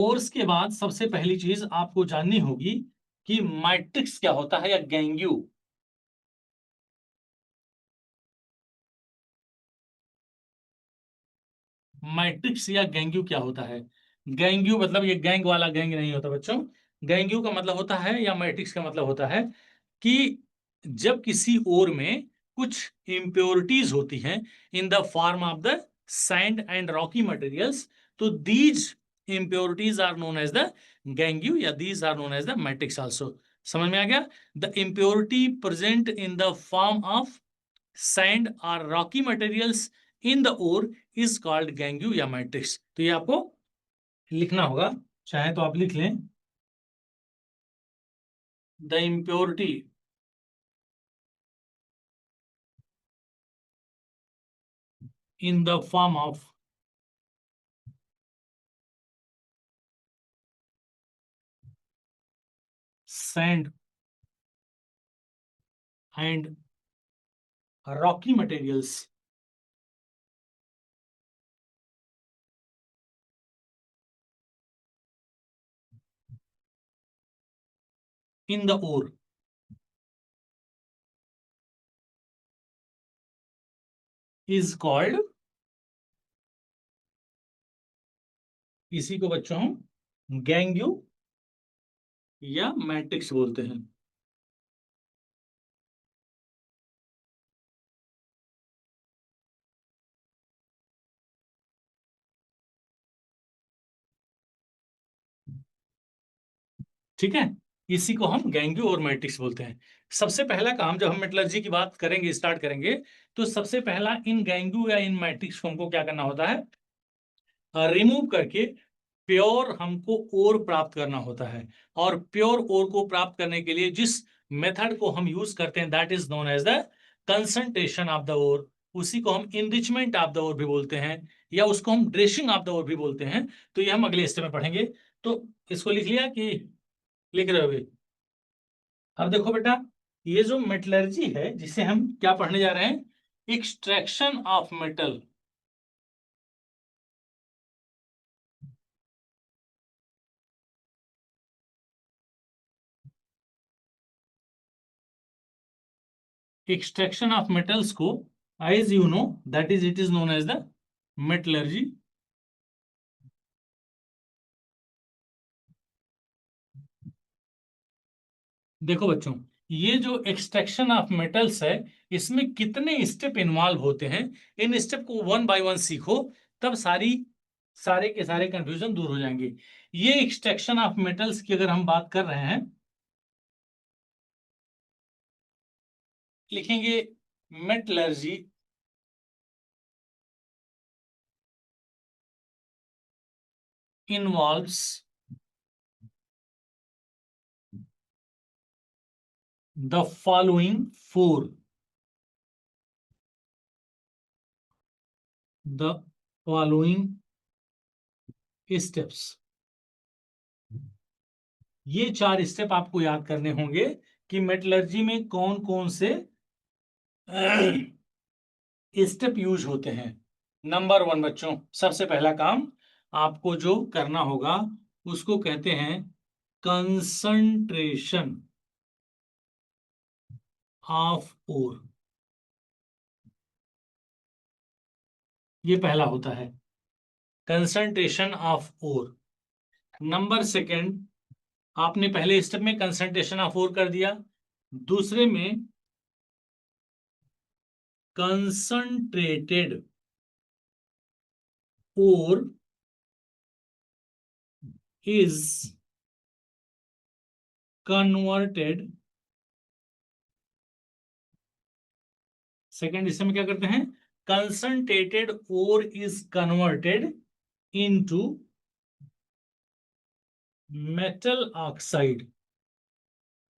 Course के बाद सबसे पहली चीज आपको जाननी होगी कि मैट्रिक्स क्या होता है या गैंग्यू। मैट्रिक्स या गैंग्यू क्या होता है? गैंग्यू मतलब ये गैंग वाला गैंग नहीं होता बच्चों। गैंग्यू का मतलब होता है या मैट्रिक्स का मतलब होता है कि जब किसी ओर में कुछ इम्प्योरिटीज होती हैं in the form of the sand and rocky materials, तो these impurities are known as the gangue या these are known as the matrix also. समझ में आ गया? The impurity present in the form of sand और rocky materials in the ore is called gangue या matrix. तो ये आपको लिखना होगा, चाहे तो आप लिख लें। The impurity in the form of sand and rocky materials in the ore is called, इसी को बच्चों हम गैंग्यू या मैट्रिक्स बोलते हैं। ठीक है, इसी को हम गैंग्यू और मैट्रिक्स बोलते हैं। सबसे पहला काम जब हम मेटलर्जी की बात करेंगे, स्टार्ट करेंगे, तो सबसे पहला इन गैंग्यू या इन मैट्रिक्स को हमको क्या करना होता है? रिमूव करके प्योर हमको ओर प्राप्त करना होता है। और प्योर ओर को प्राप्त करने के लिए जिस मेथड को हम यूज करते हैं that is known as the concentration of the ore. उसी को हम इनरिचमेंट ऑफ द ओर भी बोलते हैं या उसको हम ड्रेसिंग ऑफ द ओर भी बोलते हैं। तो ये हम अगले स्टेप में पढ़ेंगे। तो इसको लिख लिया कि लिख रहे हो अभी? अब देखो बेटा, ये जो मेटलर्जी है जिसे हम क्या पढ़ने जा रहे हैं, extraction of metal. Extraction of metals को as you know that is it is known as the metallurgy. देखो बच्चों, ये जो एक्सट्रैक्शन ऑफ मेटल्स है इसमें कितने स्टेप इन्वॉल्व होते हैं, इन स्टेप को वन बाय वन सीखो, तब सारे के सारे कंफ्यूजन दूर हो जाएंगे। ये एक्सट्रैक्शन ऑफ मेटल्स की अगर हम बात कर रहे हैं, लिखेंगे metallurgy involves the following four, the following steps। ये चार स्टेप आपको याद करने होंगे कि मेटलर्जी में कौन कौन से स्टेप यूज होते हैं। नंबर वन बच्चों, सबसे पहला काम आपको जो करना होगा उसको कहते हैं कंसंट्रेशन ऑफ ओर। ये पहला होता है concentration of ore. Number second, आपने पहले स्टेप में कंसंट्रेशन ऑफ ओर कर दिया, दूसरे में concentrated ore is converted. Second step में क्या करते हैं? Concentrated ore is converted into metal oxide.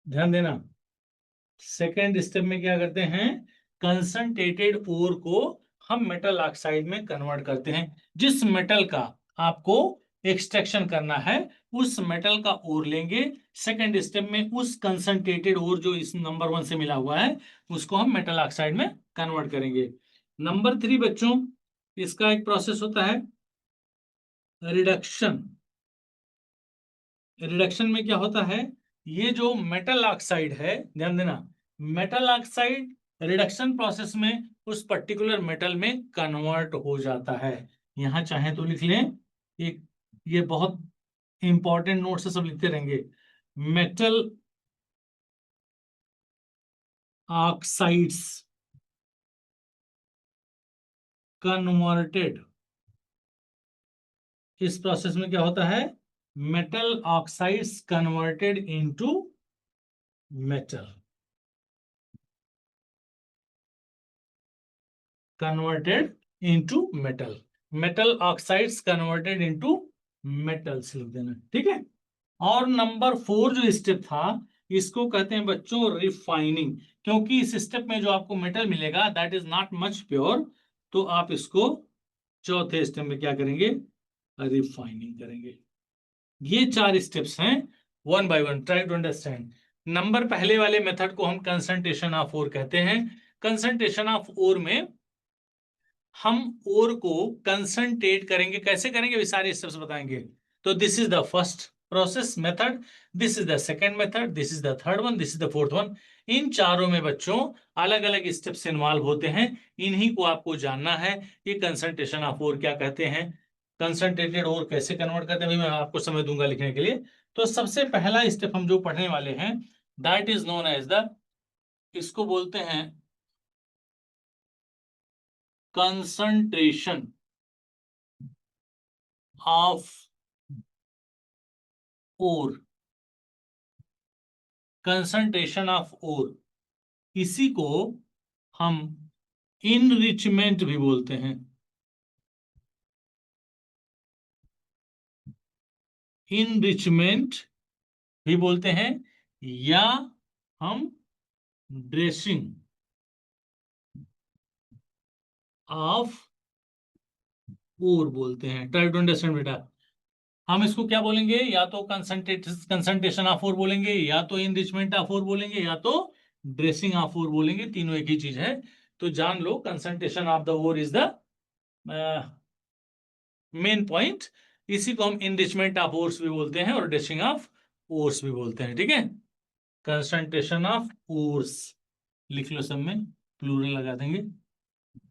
ध्यान देना, सेकेंड स्टेप में क्या करते हैं? कंसंट्रेटेड ओर को हम मेटल ऑक्साइड में कन्वर्ट करते हैं। जिस मेटल का आपको एक्सट्रैक्शन करना है उस मेटल का ओर लेंगे, सेकेंड स्टेप में उस कंसंट्रेटेड ओर जो इस नंबर वन से मिला हुआ है उसको हम मेटल ऑक्साइड में कन्वर्ट करेंगे। नंबर थ्री बच्चों, इसका एक प्रोसेस होता है रिडक्शन रिडक्शन में क्या होता है, ये जो मेटल ऑक्साइड है, ध्यान देना, मेटल ऑक्साइड रिडक्शन प्रोसेस में उस पर्टिकुलर मेटल में कन्वर्ट हो जाता है। यहां चाहे तो लिख लें, एक ये बहुत इंपॉर्टेंट नोट से सब लिखते रहेंगे, मेटल ऑक्साइड्स कन्वर्टेड, इस प्रोसेस में क्या होता है, metal oxides converted into metal, converted into metal, metal oxides converted into metals लिख देना, ठीक है। और नंबर 4 जो स्टेप था, इसको कहते हैं बच्चों रिफाइनिंग, क्योंकि इस स्टेप में जो आपको मेटल मिलेगा that is not much pure, तो आप इसको चौथे स्टेप में क्या करेंगे, रिफाइनिंग करेंगे। ये 4 स्टेप्स हैं, one by one try to understand. Number पहले वाले मेथड को हम कंसंट्रेशन ऑफ ओर कहते हैं। कंसंट्रेशन ऑफ ओर में हम ओर को कंसंट्रेट करेंगे, कैसे करेंगे भी सारे स्टेप्स बताएंगे। तो this is the first process method, this is the second method, this is the third one, this is the fourth one. इन चारों में बच्चों अलग अलग स्टेप्स इन्वॉल्व होते हैं, इन्हीं को आपको जानना है। ये कंसंट्रेशन ऑफ ओर क्या कहते हैं, कंसंट्रेटेड ओर कैसे कन्वर्ट करते हैं, मैं आपको समय दूंगा लिखने के लिए। तो सबसे पहला स्टेप हम जो पढ़ने वाले हैं that is known as the, इसको बोलते हैं concentration of ore, concentration of ore, इसी को हम इनरिचमेंट भी बोलते हैं, इनरिचमेंट भी बोलते हैं, या हम ड्रेसिंग ऑफ ओर बोलते हैं। ट्राई टू अंडरस्टैंड बेटा, हम इसको क्या बोलेंगे, या तो कंसंट्रेशन ऑफ ओर बोलेंगे, या तो इनरिचमेंट ऑफ ओर बोलेंगे, या तो ड्रेसिंग ऑफ ओर बोलेंगे, तीनों एक ही चीज है। तो जान लो concentration of the ore is the main point, इसी को हम इनरिचमेंट ऑफ ओर्स भी बोलते हैं और ड्रेसिंग ऑफ ओर्स भी बोलते हैं, ठीक है। कंसंट्रेशन ऑफ ओर्स लिख लो, सब में प्लूरल लगा देंगे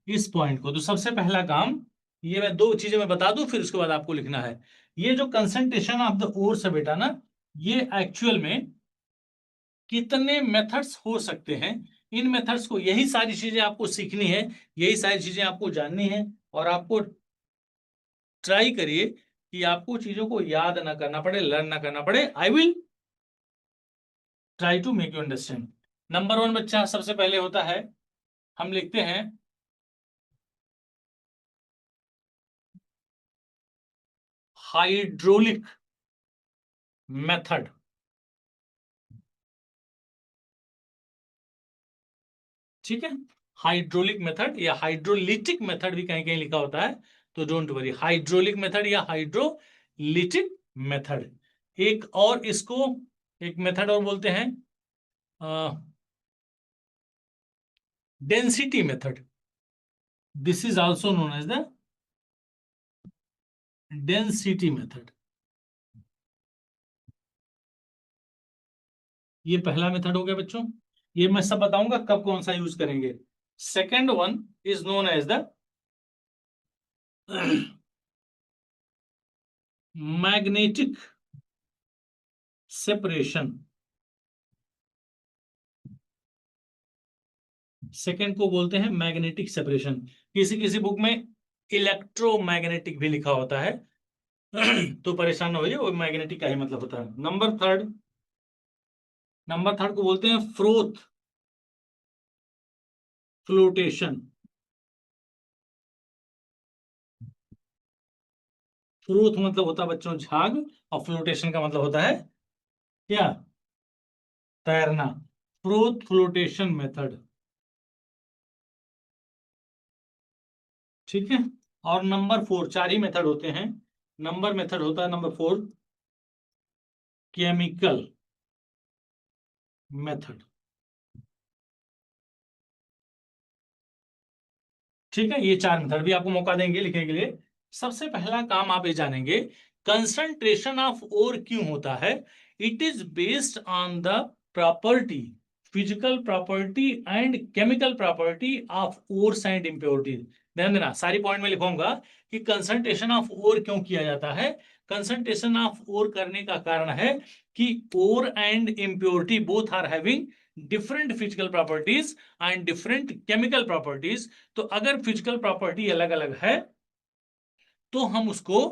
इस पॉइंट को। तो सबसे पहला काम, ये मैं दो चीजें मैं बता दूं फिर उसके बाद आपको लिखना है। ये जो कंसंट्रेशन ऑफ द ओर्स है बेटा ना, ये एक्चुअल में कितने मेथड्स हो सकते हैं, इन मेथड्स को, यही सारी चीजें आपको सीखनी है, यही सारी चीजें आपको जाननी है। और आपको ट्राई करिए कि आपको चीजों को याद ना करना पड़े, लर्न ना करना पड़े। I will try to make you understand. Number 1 बच्चा सबसे पहले होता है, हम लिखते हैं हाइड्रोलिक मेथड, ठीक है। हाइड्रोलिक मेथड या हाइड्रोलिटिक मेथड भी कहीं कहीं लिखा होता है, तो डोंट वरी, हाइड्रोलिक मेथड या हाइड्रोलिटिक मेथड। एक और इसको, एक मेथड और बोलते हैं density method, this is also known as the density method. ये पहला मेथड हो गया बच्चों, ये मैं सब बताऊंगा कब कौन सा यूज करेंगे। Second one is known as the magnetic separation, second को बोलते हैं मैग्नेटिक सेपरेशन। किसी किसी बुक में इलेक्ट्रोमैग्नेटिक भी लिखा होता है, तो परेशान ना होइए, वो मैग्नेटिक का ही मतलब होता है। नंबर थर्ड को बोलते हैं फ्लोटेशन, फ्रूथ मतलब होता है बच्चों झाग, और फ्लोटेशन का मतलब होता है क्या, तैरना, फ्लोटेशन मेथड, ठीक है। और नंबर 4, 4 ही मेथड होते हैं। मेथड होता है नंबर 4 केमिकल मेथड, ठीक है। ये 4 मेथड भी आपको मौका देंगे लिखने के लिए। सबसे पहला काम आप ये जानेंगे कंसंट्रेशन ऑफ ओर क्यों होता है? It is based on the property, physical property and chemical property of ores and impurities. ध्यान देना, सारी पॉइंट में लिखूंगा कि कंसंट्रेशन ऑफ ओर क्यों किया जाता है। कंसंट्रेशन ऑफ ओर करने का कारण है कि ore and impurity both are having different physical properties and different chemical properties. तो अगर फिजिकल प्रॉपर्टी अलग अलग है तो हम उसको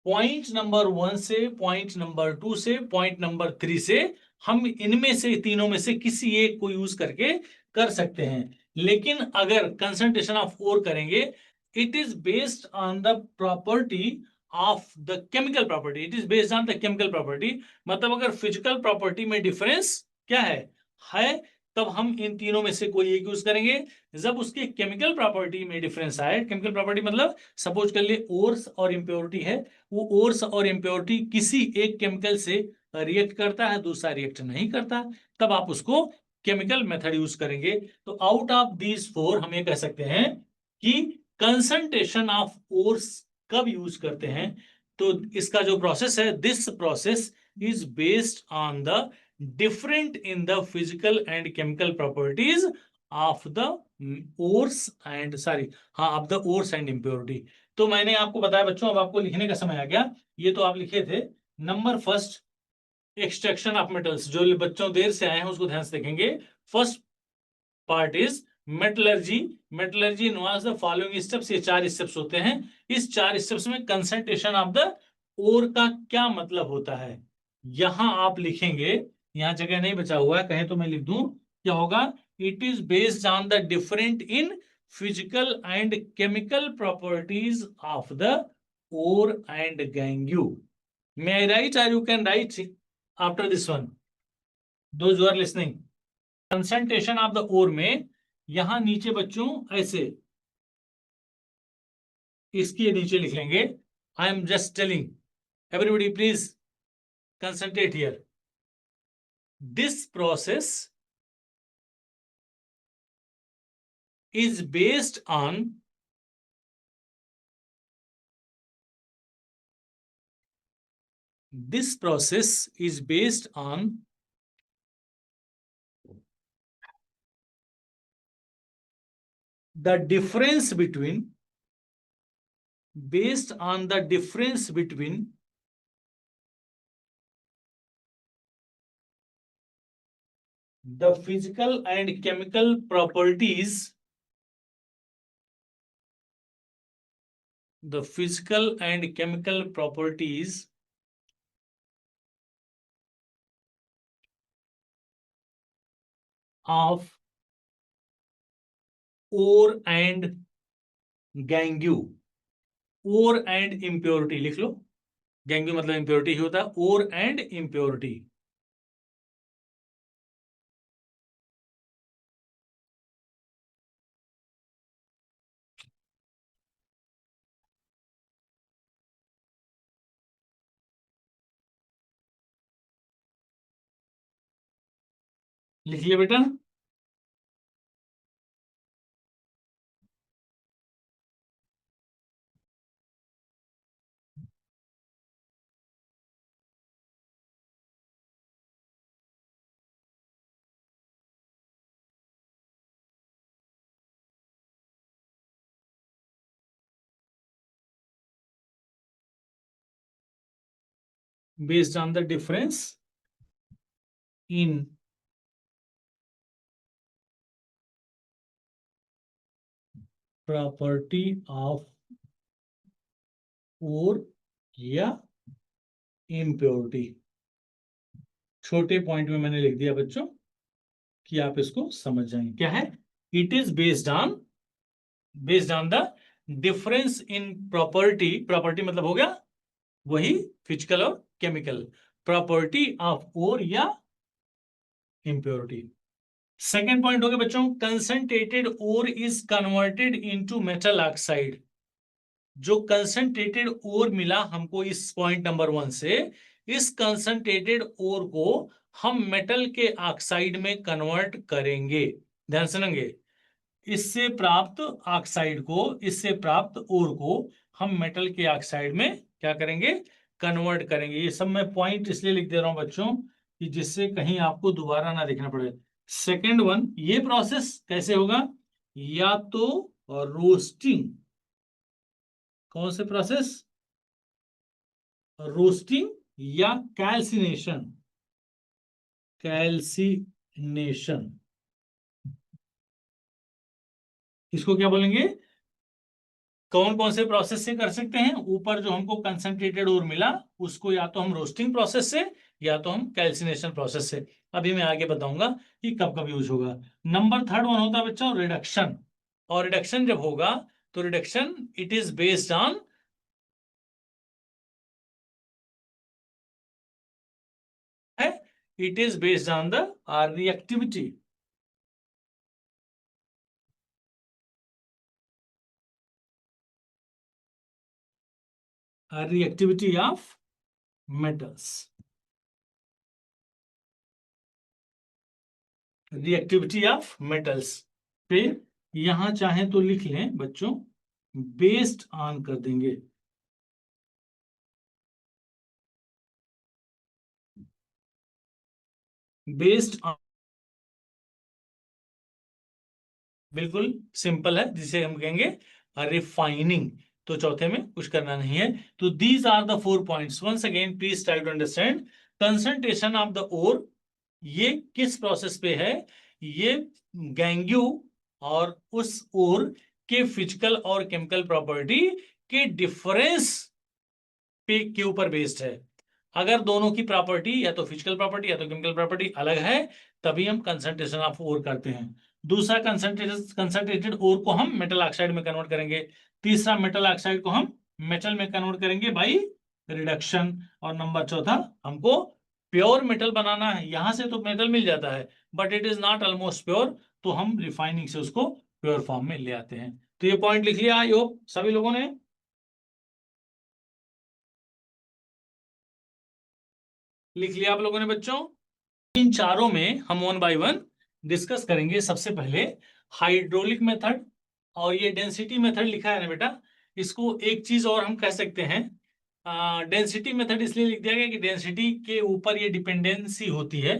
पॉइंट नंबर 1 से, पॉइंट नंबर 2 से, पॉइंट नंबर 3 से, हम इनमें से, तीनों में से किसी एक को यूज करके कर सकते हैं। लेकिन अगर कंसंट्रेशन ऑफ ओर करेंगे, it is based on the property of the chemical property, it is based on the chemical property. मतलब अगर फिजिकल प्रॉपर्टी में डिफरेंस क्या है, तब हम इन तीनों में से कोई एक यूज करेंगे। जब उसके केमिकल प्रॉपर्टी में डिफरेंस आए, केमिकल प्रॉपर्टी मतलब सपोज कर लिए ओर्स और इम्प्योरिटी है, वो ओर्स और इम्प्योरिटी किसी एक केमिकल से रिएक्ट करता है, दूसरा रिएक्ट नहीं करता, तब आप उसको केमिकल मेथड यूज करेंगे। तो आउट ऑफ दीज फोर हम ये कह सकते हैं कि कंसंट्रेशन ऑफ ओर्स कब यूज करते हैं, तो इसका जो प्रोसेस है, this process is based on the different in the physical and chemical properties of the ores and sorry हाँ of the ores and impurity. तो मैंने आपको बताया बच्चों, अब आपको लिखने का समय आ गया। ये तो आप लिखे थे number first, extraction of metals. जो बच्चों देर से आए हैं उसको ध्यान से देखेंगे। First part is metallurgy. Metallurgy involves the following steps. ये 4 स्टेप्स होते हैं। इस 4 स्टेप्स में कंसंट्रेशन ऑफ द ओर का क्या मतलब होता है, यहां आप लिखेंगे। यहां जगह नहीं बचा हुआ है, कहें तो मैं लिख दूं, क्या होगा? It is based on the different in physical and chemical properties of the ore and gangue. May I write or you can write after this one, those who are listening. Concentration of the ore में यहां नीचे बच्चों ऐसे इसके नीचे लिख लेंगे। I am just telling everybody please concentrate here. This process is based on this process is based on the difference between, based on the difference between the physical and chemical properties, the physical and chemical properties of ore and gangue। ore and impurity लिख लो, gangue मतलब impurity ही होता है, ore and impurity। लिख लिया बेटा? Based on the difference in property of ore या impurity. छोटे point में मैंने लिख दिया बच्चों कि आप इसको समझ जाएंगे। क्या है? It is based on the difference in property. Property मतलब हो गया वही फिजिकल और केमिकल प्रॉपर्टी ऑफ ओर या इम्प्योरिटी। सेकेंड पॉइंट हो गया बच्चों, concentrated ore is converted into metal oxide. जो कंसंट्रेटेड ओर मिला हमको इस पॉइंट नंबर 1 से, इस कंसंट्रेटेड ओर को हम मेटल के ऑक्साइड में कन्वर्ट करेंगे। ध्यान सुनेंगे, इससे प्राप्त ऑक्साइड को, इससे प्राप्त ओर को हम मेटल के ऑक्साइड में क्या करेंगे? कन्वर्ट करेंगे। ये सब मैं पॉइंट इसलिए लिख दे रहा हूं बच्चों कि जिससे कहीं आपको दोबारा ना देखना पड़े। सेकेंड वन, ये प्रोसेस कैसे होगा? या तो रोस्टिंग, कौन से प्रोसेस? रोस्टिंग या कैल्सिनेशन। कैल्सिनेशन, इसको क्या बोलेंगे? कौन कौन से प्रोसेस से कर सकते हैं? ऊपर जो हमको कंसंट्रेटेड और मिला उसको या तो हम रोस्टिंग प्रोसेस से या तो हम कैल्सिनेशन प्रोसेस से। अभी मैं आगे बताऊंगा कि कब कब यूज होगा। नंबर थर्ड वन होता है बच्चों रिडक्शन। और रिडक्शन जब होगा तो reduction it is based on, है, it is based on the reactivity, reactivity of metals. Reactivity of metals पे यहां चाहे तो लिख लें बच्चों, बेस्ड ऑन कर देंगे। बेस्ड ऑन, बिल्कुल सिंपल है, जिसे हम कहेंगे रिफाइनिंग। तो चौथे में कुछ करना नहीं है। तो these are the 4 points. Once again please try to understand. Concentration of the ore, ये किस प्रोसेस पे है? ये गैंग्यू और उस ओर के फिजिकल और केमिकल प्रॉपर्टी के डिफरेंस पे के ऊपर बेस्ड है। अगर दोनों की प्रॉपर्टी या तो फिजिकल प्रॉपर्टी या तो केमिकल प्रॉपर्टी अलग है, तभी हम कंसंट्रेशन ऑफ ओर करते हैं। दूसरा, कंसंट्रेटेड ओर को हम मेटल ऑक्साइड में कन्वर्ट करेंगे। तीसरा, मेटल ऑक्साइड को हम मेटल में कन्वर्ट करेंगे बाई रिडक्शन। और नंबर चौथा, हमको प्योर मेटल बनाना है। यहां से तो मेटल मिल जाता है but it is not almost pure, तो हम रिफाइनिंग से उसको प्योर फॉर्म में ले आते हैं। तो ये पॉइंट लिख लिया आई होप सभी लोगों ने। लिख लिया आप लोगों ने बच्चों? इन चारों में हम वन बाय वन डिस्कस करेंगे। सबसे पहले हाइड्रोलिक मेथड, और ये डेंसिटी मेथड लिखा है ना बेटा, इसको एक चीज और हम कह सकते हैं। डेंसिटी मेथड इसलिए लिख दिया गया कि डेंसिटी के ऊपर ये डिपेंडेंसी होती है।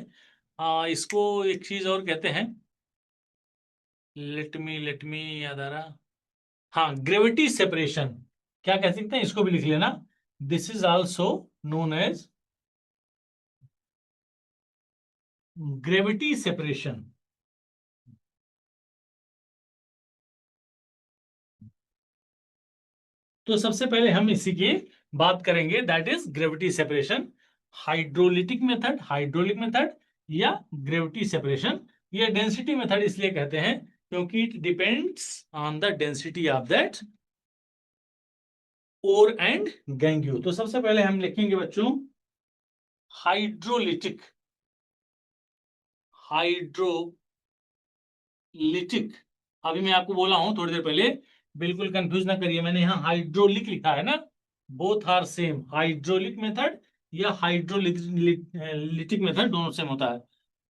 इसको एक चीज और कहते हैं, लेट मी याद आ रहा, हाँ, ग्रेविटी सेपरेशन। क्या कह सकते हैं, इसको भी लिख लेना। This is also known as gravity separation. तो सबसे पहले हम इसी की बात करेंगे, that is gravity separation. Hydraulic method या ग्रेविटी सेपरेशन। ये डेंसिटी मेथड इसलिए कहते हैं क्योंकि it depends on the density of that ore and gangue. तो सबसे पहले हम लिखेंगे बच्चों हाइड्रोलिटिक। हाइड्रोलिटिक, अभी मैं आपको बोला हूं थोड़ी देर पहले, बिल्कुल कंफ्यूज ना करिए, मैंने यहाँ हाइड्रोलिक लिखा है ना। Both are same, hydraulic method या हाइड्रोलिटिक मेथड दोनों सेम होता है।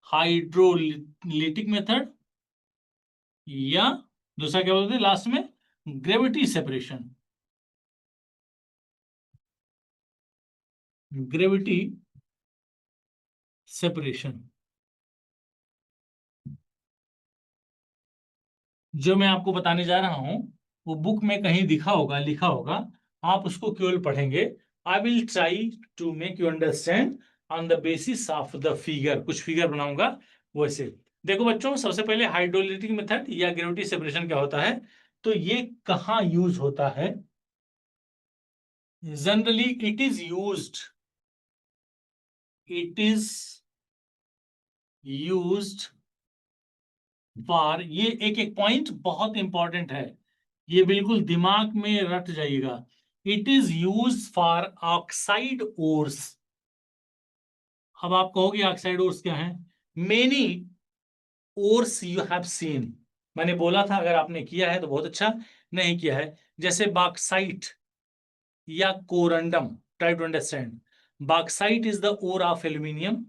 हाइड्रोलिटिक मेथड या दूसरा क्या बोलते हैं लास्ट में, ग्रेविटी सेपरेशन। ग्रेविटी सेपरेशन जो मैं आपको बताने जा रहा हूं वो बुक में कहीं दिखा होगा, लिखा होगा। आप उसको केवल पढ़ेंगे। I will try to make you understand on the basis of the figure. कुछ फिगर बनाऊंगा वैसे। देखो बच्चों, सबसे पहले हाइड्रोलिटिक मेथड या ग्रेविटी सेपरेशन क्या होता है, तो ये कहाँ यूज होता है? Generally it is used for, ये एक एक पॉइंट बहुत इंपॉर्टेंट है, ये बिल्कुल दिमाग में रट जाइएगा। It is use for oxide ores. अब आप कहोगे ऑक्साइड ओर्स क्या है? Many ores you have seen. मैंने बोला था अगर आपने किया है तो बहुत अच्छा, नहीं किया है, जैसे बॉक्साइट या corundum. Try to understand. Bauxite is the ore of aluminium,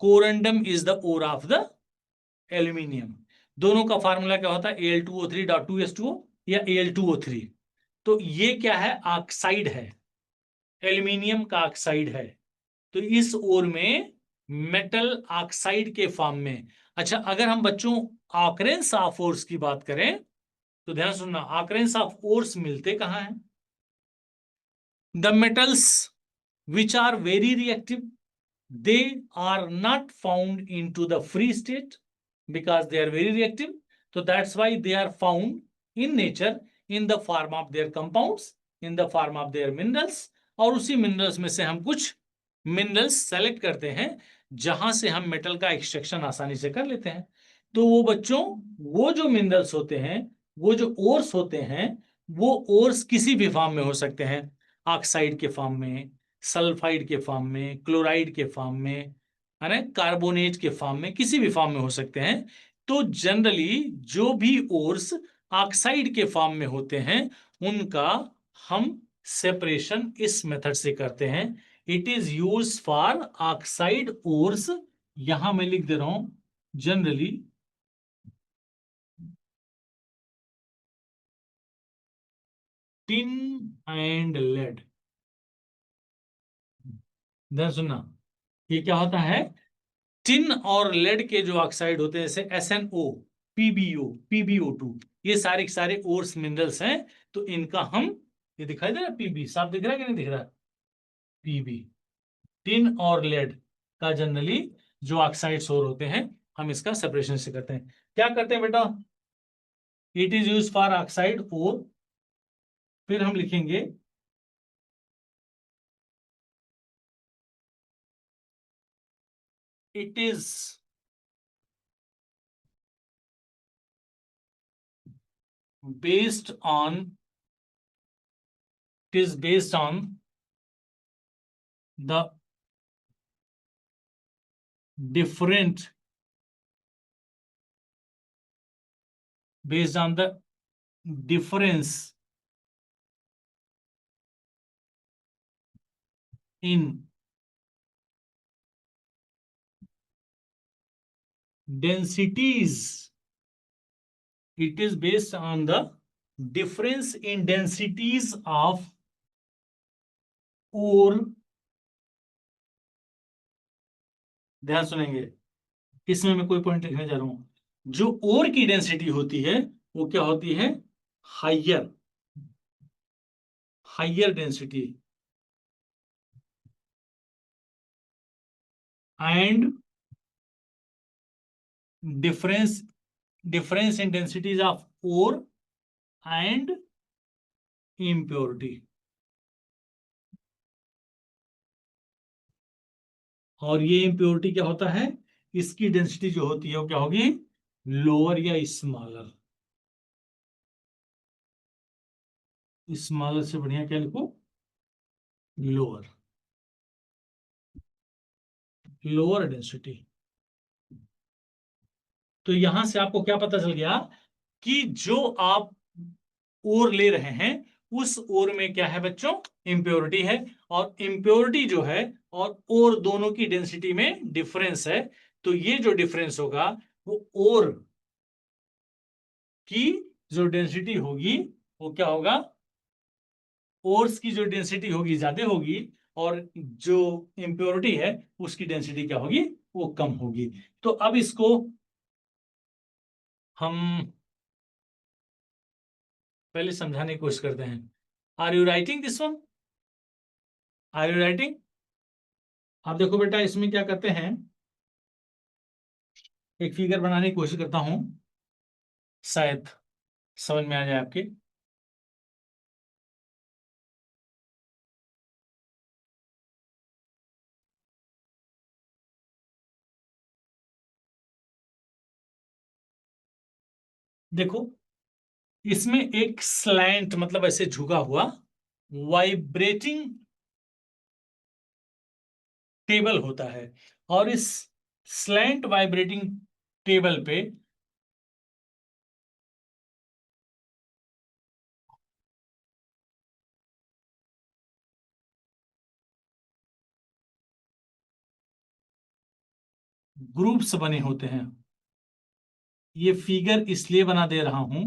corundum is the ore of the aluminium. दोनों का फार्मूला क्या होता है? Al2O3.2s2o या Al2O3। तो ये क्या है? ऑक्साइड है। एल्यूमिनियम का ऑक्साइड है, तो इस ओर में मेटल ऑक्साइड के फॉर्म में। अच्छा, अगर हम बच्चों ऑकरेंस ऑफ ओर्स की बात करें तो ध्यान सुनना, ऑकरेंस ऑफ ओर्स मिलते कहां हैं? The metals which are very reactive, they are not found into the free state because they are very reactive. So that's why they are found in nature in the form of their compounds, in the form of their minerals. और उसी minerals में से हम कुछ minerals select करते हैं जहां से हम मेटल का एक्सट्रैक्शन आसानी से कर लेते हैं। तो वो बच्चों, वो जो मिनरल्स होते हैं, वो जो ओर्स होते हैं, वो ओर्स किसी भी फॉर्म में हो सकते हैं। ऑक्साइड के फॉर्म में, सल्फाइड के फॉर्म में, क्लोराइड के फॉर्म में, है ना, कार्बोनेट के फॉर्म में, किसी भी फॉर्म में हो सकते हैं। तो जनरली जो भी ओर्स ऑक्साइड के फॉर्म में होते हैं उनका हम सेपरेशन इस मेथड से करते हैं। It is use for oxide ores. यहां मैं लिख दे रहा हूं जनरली टिन एंड लेड। ध्यान सुनना, ये क्या होता है? टिन और लेड के जो ऑक्साइड होते हैं, जैसे SnO, PbO, PbO2, ये सारे के सारे ओर्स मिनरल्स हैं। तो इनका हम, ये दिखाई दे रहा है Pb, साफ दिख रहा है कि नहीं दिख रहा? Pb, टिन और लेड का जनरली जो ऑक्साइड्स और होते हैं, हम इसका सेपरेशन से करते हैं। क्या करते हैं बेटा? It is use for oxide ore, फिर हम लिखेंगे it is based on, it is based on the different, based on the difference in densities. It is based on the difference in densities of ore। ध्यान सुनेंगे, इसमें मैं कोई point लिखने जा रहा हूं। जो ओर की डेंसिटी होती है वो क्या होती है? Higher, higher density. And difference, difference in densities of ore and impurity. और ये इम्प्योरिटी क्या होता है? इसकी डेंसिटी जो होती है वो क्या होगी? लोअर या स्मॉलर। स्मॉलर से बढ़िया क्या लिखो? Lower, lower density. तो यहां से आपको क्या पता चल गया कि जो आप ओर ले रहे हैं उस ओर में क्या है बच्चों? इम्प्योरिटी है। और इम्प्योरिटी जो है और ओर दोनों की डेंसिटी में डिफरेंस है। तो ये जो डिफरेंस होगा वो ओर की जो डेंसिटी होगी वो क्या होगा? ओर्स की जो डेंसिटी होगी ज्यादा होगी, और जो इम्प्योरिटी है उसकी डेंसिटी क्या होगी? वो कम होगी। तो अब इसको हम पहले समझाने की कोशिश करते हैं। Are you writing this one? Are you writing? आप देखो बेटा, इसमें क्या करते हैं, एक फिगर बनाने की कोशिश करता हूं, शायद समझ में आ जाए आपके। देखो, इसमें एक स्लैंट मतलब ऐसे झुका हुआ वाइब्रेटिंग टेबल होता है, और इस स्लैंट वाइब्रेटिंग टेबल पे ग्रुप्स बने होते हैं। ये फिगर इसलिए बना दे रहा हूं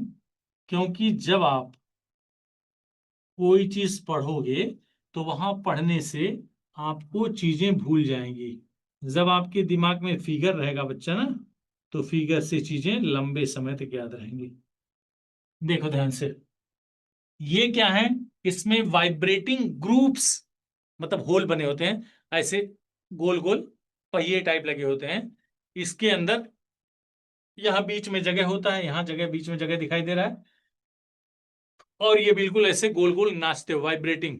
क्योंकि जब आप कोई चीज पढ़ोगे तो वहां पढ़ने से आपको चीजें भूल जाएंगी। जब आपके दिमाग में फिगर रहेगा बच्चा ना, तो फिगर से चीजें लंबे समय तक याद रहेंगी। देखो ध्यान से, ये क्या है, इसमें वाइब्रेटिंग ग्रुप्स, मतलब होल बने होते हैं ऐसे, गोल गोल पहिए टाइप लगे होते हैं। इसके अंदर यहाँ बीच में जगह होता है, यहाँ जगह, बीच में जगह दिखाई दे रहा है, और ये बिल्कुल ऐसे गोल गोल नाचते हो, वाइब्रेटिंग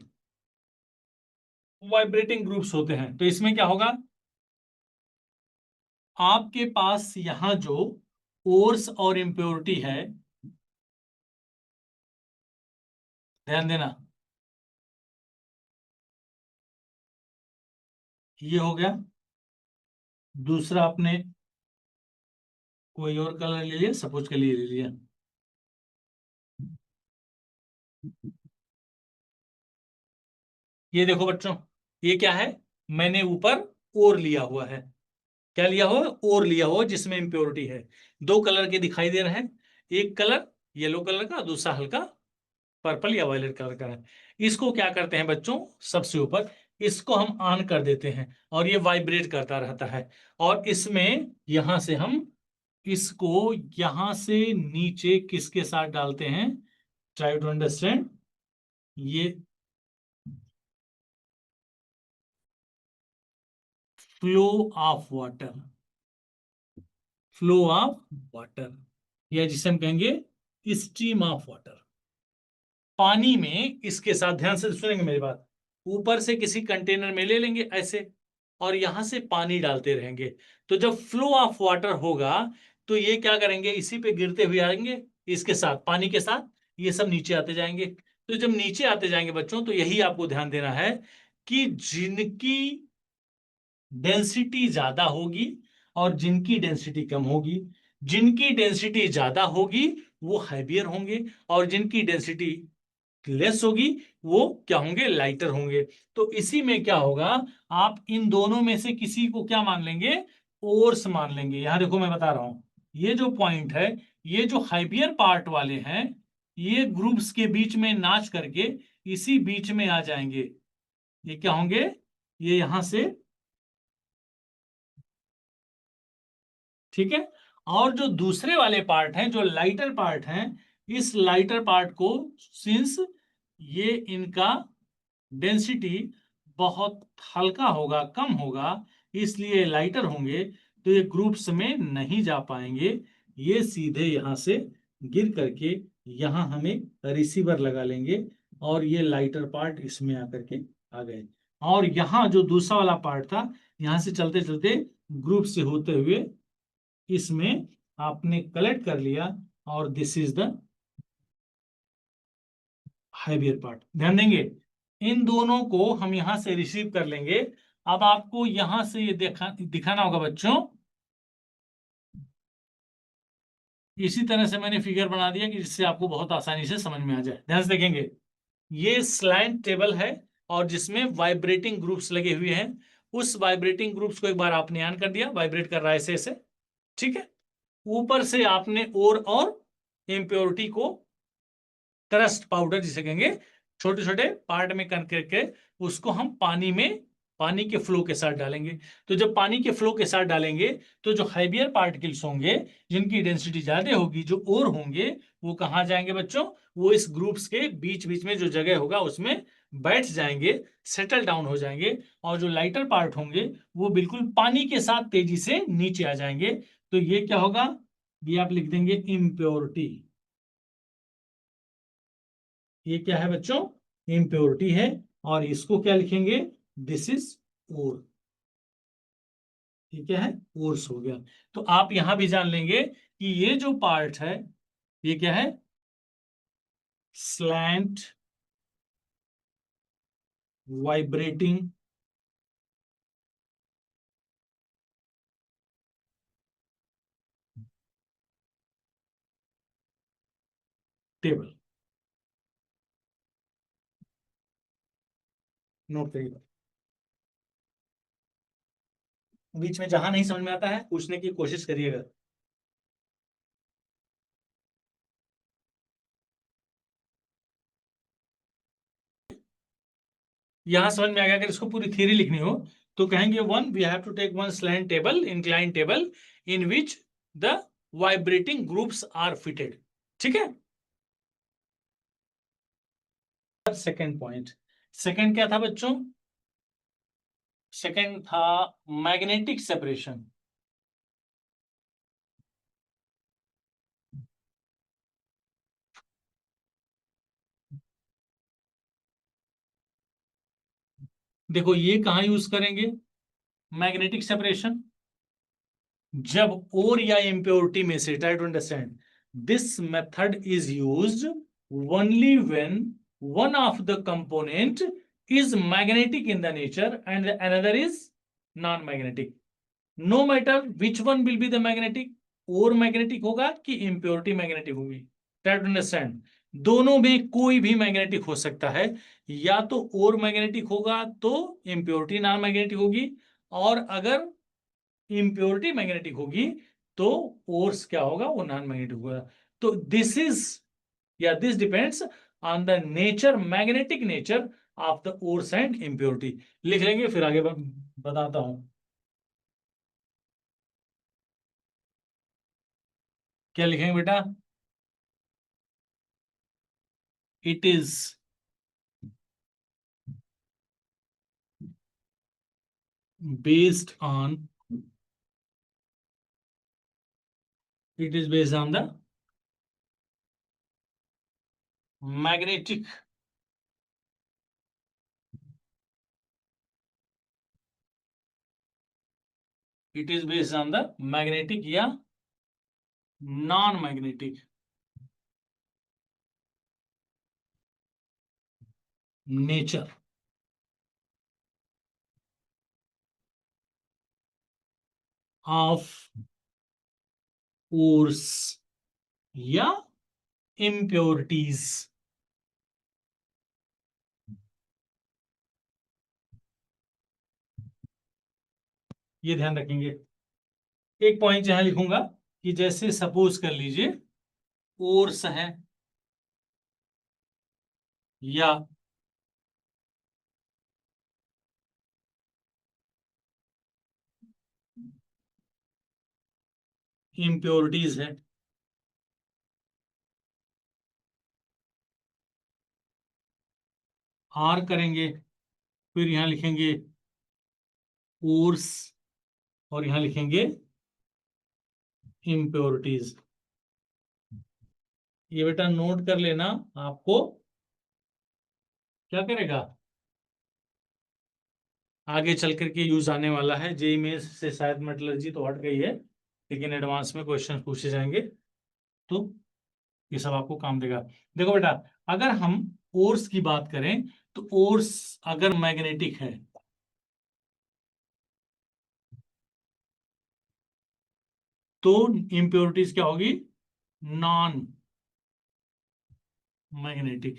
वाइब्रेटिंग ग्रुप्स होते हैं। तो इसमें क्या होगा, आपके पास यहां जो ओर्स और इम्प्योरिटी है, ध्यान देना, ये हो गया। दूसरा आपने कोई और कलर ले लिया, सपोज के लिए ले लिया, ये देखो बच्चों, ये क्या है, मैंने ऊपर और लिया हुआ है। क्या लिया हुआ है, और लिया हुआ, जिसमें इम्प्योरिटी है। दो कलर के दिखाई दे रहे हैं, एक कलर येलो कलर का, दूसरा हल्का पर्पल या वायलेट कलर का है। इसको क्या करते हैं बच्चों, सबसे ऊपर इसको हम ऑन कर देते हैं, और ये वाइब्रेट करता रहता है। और इसमें यहां से हम इसको यहां से नीचे किसके साथ डालते हैं, ट्राई टू अंडरस्टैंड, ये flow of water, flow of water, या जिसे हम कहेंगे स्ट्रीम ऑफ वाटर। पानी में इसके साथ, ध्यान से सुनेंगे मेरी बात, ऊपर से किसी कंटेनर में ले लेंगे ऐसे, और यहां से पानी डालते रहेंगे। तो जब फ्लो ऑफ वाटर होगा, तो ये क्या करेंगे, इसी पे गिरते हुए आएंगे, इसके साथ, पानी के साथ, ये सब नीचे आते जाएंगे। तो जब नीचे आते जाएंगे बच्चों, तो यही आपको ध्यान देना है कि जिनकी डेंसिटी ज्यादा होगी और जिनकी डेंसिटी कम होगी, जिनकी डेंसिटी ज्यादा होगी वो हैवियर होंगे, और जिनकी डेंसिटी लेस होगी वो क्या होंगे, लाइटर होंगे। तो इसी में क्या होगा, आप इन दोनों में से किसी को क्या मान लेंगे, ओर्स मान लेंगे। यहां देखो मैं बता रहा हूं, ये जो पॉइंट है, ये जो हाइबियर पार्ट वाले हैं, ये ग्रुप्स के बीच में नाच करके इसी बीच में आ जाएंगे। ये क्या होंगे, ये यहां से, ठीक है। और जो दूसरे वाले पार्ट हैं, जो लाइटर पार्ट हैं, इस लाइटर पार्ट को, सिंस ये इनका डेंसिटी बहुत हल्का होगा, कम होगा, इसलिए लाइटर होंगे, तो ये ग्रुप्स में नहीं जा पाएंगे। ये सीधे यहां से गिर करके यहां हमें रिसीवर लगा लेंगे, और ये लाइटर पार्ट इसमें आकर के आ गए। और यहाँ जो दूसरा वाला पार्ट था, यहां से चलते चलते ग्रुप से होते हुए इसमें आपने कलेक्ट कर लिया, और this is the heavier part. ध्यान देंगे, इन दोनों को हम यहां से रिसीव कर लेंगे। अब आपको यहां से ये दिखाना होगा बच्चों, इसी तरह से मैंने फिगर बना दिया कि जिससे आपको बहुत आसानी से समझ में आ जाए। ध्यान से देखेंगे, ये स्लैंट टेबल है, और जिसमें वाइब्रेटिंग ग्रुप्स लगे हुए हैं। उस वाइब्रेटिंग ग्रुप्स को एक बार आपने ऑन कर दिया, वाइब्रेट कर रहा है ऐसे ऐसे, ठीक है। ऊपर से आपने और इम्प्योरिटी को, क्रस्ट पाउडर जिसे कहेंगे, छोटे छोटे पार्ट में करके उसको हम पानी में, पानी के फ्लो के साथ डालेंगे। तो जब पानी के फ्लो के साथ डालेंगे, तो जो हैवियर पार्टिकल्स होंगे, जिनकी डेंसिटी ज्यादा होगी, जो और होंगे, वो कहाँ जाएंगे बच्चों, वो इस ग्रुप्स के बीच बीच में जो जगह होगा उसमें बैठ जाएंगे, सेटल डाउन हो जाएंगे। और जो लाइटर पार्ट होंगे, वो बिल्कुल पानी के साथ तेजी से नीचे आ जाएंगे। तो ये क्या होगा, ये आप लिख देंगे इम्प्योरिटी। ये क्या है बच्चों, इम्प्योरिटी है। और इसको क्या लिखेंगे, दिस इज ओर। ये क्या है, ओर्स हो गया। तो आप यहां भी जान लेंगे कि ये जो पार्ट है, ये क्या है, स्लैंट वाइब्रेटिंग टेबल। नोट करिएगा, बीच में जहां नहीं समझ में आता है पूछने की कोशिश करिएगा। यहां समझ में आ गया। अगर इसको पूरी थ्योरी लिखनी हो तो कहेंगे one, we have to take one slant table, incline table, in which the vibrating groups are fitted. ठीक है। सेकेंड पॉइंट, सेकेंड क्या था बच्चों? सेकेंड था मैग्नेटिक सेपरेशन। देखो ये कहां यूज करेंगे मैग्नेटिक सेपरेशन? जब और या इम्प्योरिटी में से, try to understand, this method is used only when one of the component is magnetic in the nature and the another is non-magnetic. No matter which one will be the magnetic, और magnetic होगा कि impurity magnetic होगी। Try to understand, दोनों में कोई भी magnetic हो सकता है। या तो और मैग्नेटिक होगा तो इम्प्योरिटी नॉन मैग्नेटिक होगी, और अगर इम्प्योरिटी मैग्नेटिक होगी तो ओर्स क्या होगा, वो नॉन मैग्नेटिक होगा। तो दिस इज, या this depends on the nature, magnetic nature of the ores and impurity. लिख लेंगे फिर आगे बताता हूं। क्या लिखेंगे बेटा? It is based on, it is based on the magnetic, it is based on the magnetic या non magnetic nature of ores या इम्प्योरिटीज। ये ध्यान रखेंगे। एक पॉइंट यहां लिखूंगा कि जैसे सपोज कर लीजिए ओर्स है या इम्प्योरिटीज है। आर करेंगे, फिर यहां लिखेंगे ओर्स, और यहां लिखेंगे इम्प्योरिटीज। ये बेटा नोट कर लेना, आपको क्या करेगा, आगे चल करके यूज आने वाला है। जेई में से शायद मेटलर्जी तो हट गई है, लेकिन एडवांस में क्वेश्चन पूछे जाएंगे तो ये सब आपको काम देगा। देखो बेटा, अगर हम ओर्स की बात करें तो ओर्स अगर मैग्नेटिक है तो इम्प्योरिटीज क्या होगी, नॉन मैग्नेटिक।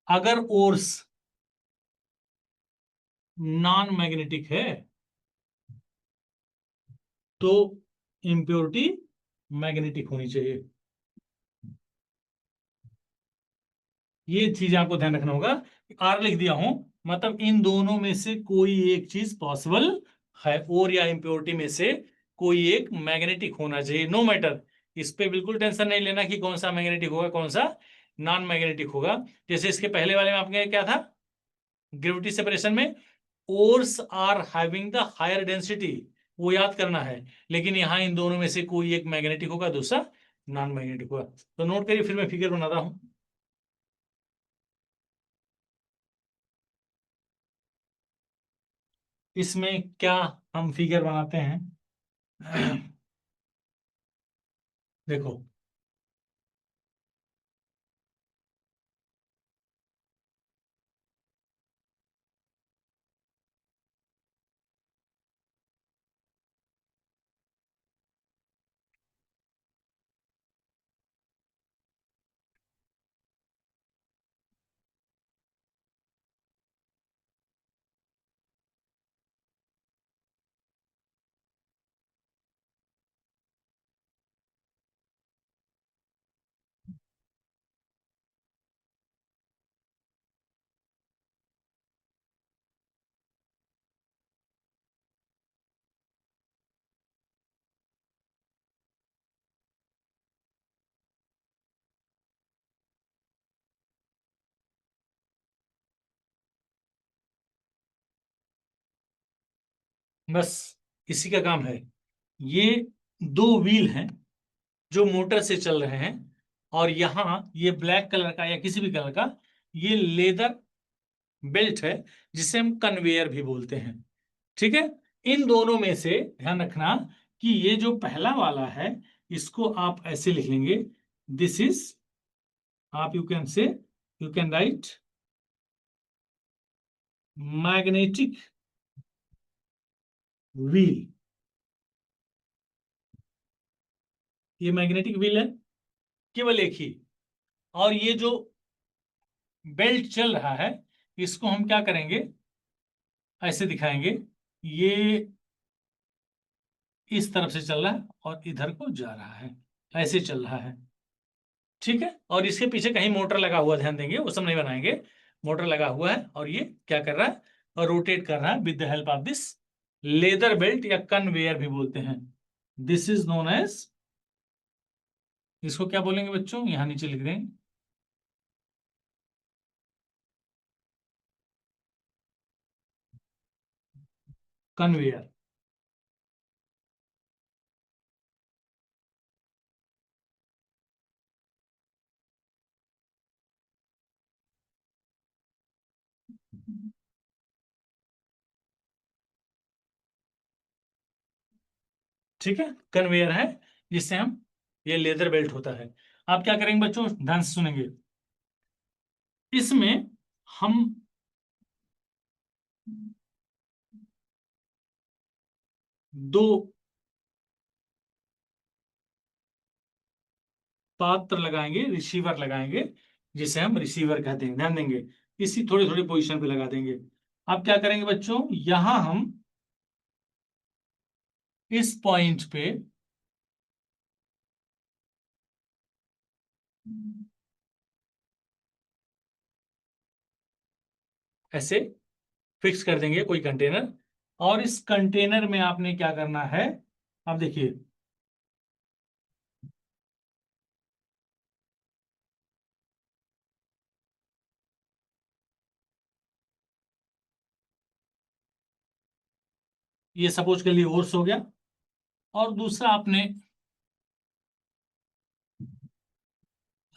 अगर ओर्स नॉन मैग्नेटिक है तो इम्प्योरिटी मैग्नेटिक होनी चाहिए। ये चीज आपको ध्यान रखना होगा। आर लिख दिया हूं, मतलब इन दोनों में से कोई एक चीज पॉसिबल है, और या इम्प्योरिटी में से कोई एक मैग्नेटिक होना चाहिए, नो मैटर। इस पे बिल्कुल टेंशन नहीं लेना कि कौन सा मैग्नेटिक होगा कौन सा नॉन मैग्नेटिक होगा। जैसे इसके पहले वाले में आपके क्या था, ग्रेविटी सेपरेशन में ores are having the higher density, वो याद करना है। लेकिन यहां इन दोनों में से कोई एक मैग्नेटिक होगा, दूसरा नॉन मैग्नेटिक होगा। तो नोट करिए, फिर मैं फिगर बनाता हूं। इसमें क्या हम फिगर बनाते हैं देखो, बस इसी का काम है। ये दो व्हील हैं जो मोटर से चल रहे हैं, और यहां ये ब्लैक कलर का या किसी भी कलर का ये लेदर बेल्ट है, जिसे हम कन्वेयर भी बोलते हैं। ठीक है। इन दोनों में से ध्यान रखना कि ये जो पहला वाला है इसको आप ऐसे लिख लेंगे, दिस इज, आप you can right magnetic wheel. ये मैग्नेटिक व्हील है, केवल एक ही। और ये जो बेल्ट चल रहा है इसको हम क्या करेंगे, ऐसे दिखाएंगे, ये इस तरफ से चल रहा है और इधर को जा रहा है, ऐसे चल रहा है। ठीक है। और इसके पीछे कहीं मोटर लगा हुआ, ध्यान देंगे, वो सब नहीं बनाएंगे। मोटर लगा हुआ है और ये क्या कर रहा है, और रोटेट कर रहा है with the help of this leather belt, या कन्वेयर भी बोलते हैं। दिस इज नोन एज, इसको क्या बोलेंगे बच्चों, यहां नीचे लिख दें, कन्वेयर। ठीक है, कन्वेयर है जिससे हम, ये लेदर बेल्ट होता है। आप क्या करेंगे बच्चों, ध्यान से सुनेंगे, इसमें हम दो पात्र लगाएंगे, रिसीवर लगाएंगे, जिसे हम रिसीवर कहते हैं, ध्यान देंगे, इसी थोड़ी थोड़ी पोजीशन पे लगा देंगे। अब क्या करेंगे बच्चों, यहां हम इस पॉइंट पे ऐसे फिक्स कर देंगे कोई कंटेनर, और इस कंटेनर में आपने क्या करना है, अब देखिए, ये सपोज के लिए ओर्स हो गया, और दूसरा आपने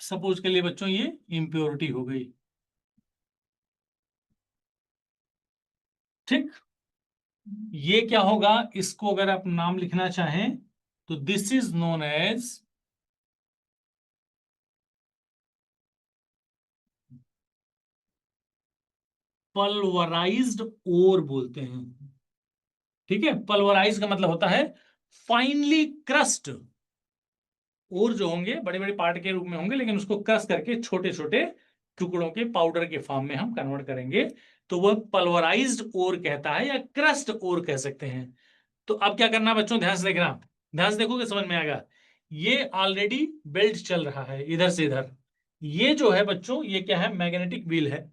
सपोज के लिए बच्चों ये इम्प्योरिटी हो गई। ठीक। ये क्या होगा, इसको अगर आप नाम लिखना चाहें तो this is known as pulverised ore बोलते हैं। ठीक है, पल्वराइज का मतलब होता है फाइनली क्रस्ट। और जो होंगे बड़े बड़े पार्ट के रूप में होंगे, लेकिन उसको क्रश करके छोटे छोटे टुकड़ों के पाउडर के फॉर्म में हम कन्वर्ट करेंगे, तो वह पल्वराइज्ड ओर कहता है, या क्रस्ट ओर कह सकते हैं। तो अब क्या करना बच्चों, ध्यान से देखना, ध्यान से देखोगे समझ में आएगा। ये ऑलरेडी बेल्ट चल रहा है इधर से इधर, ये जो है बच्चों ये क्या है, मैग्नेटिक व्हील है,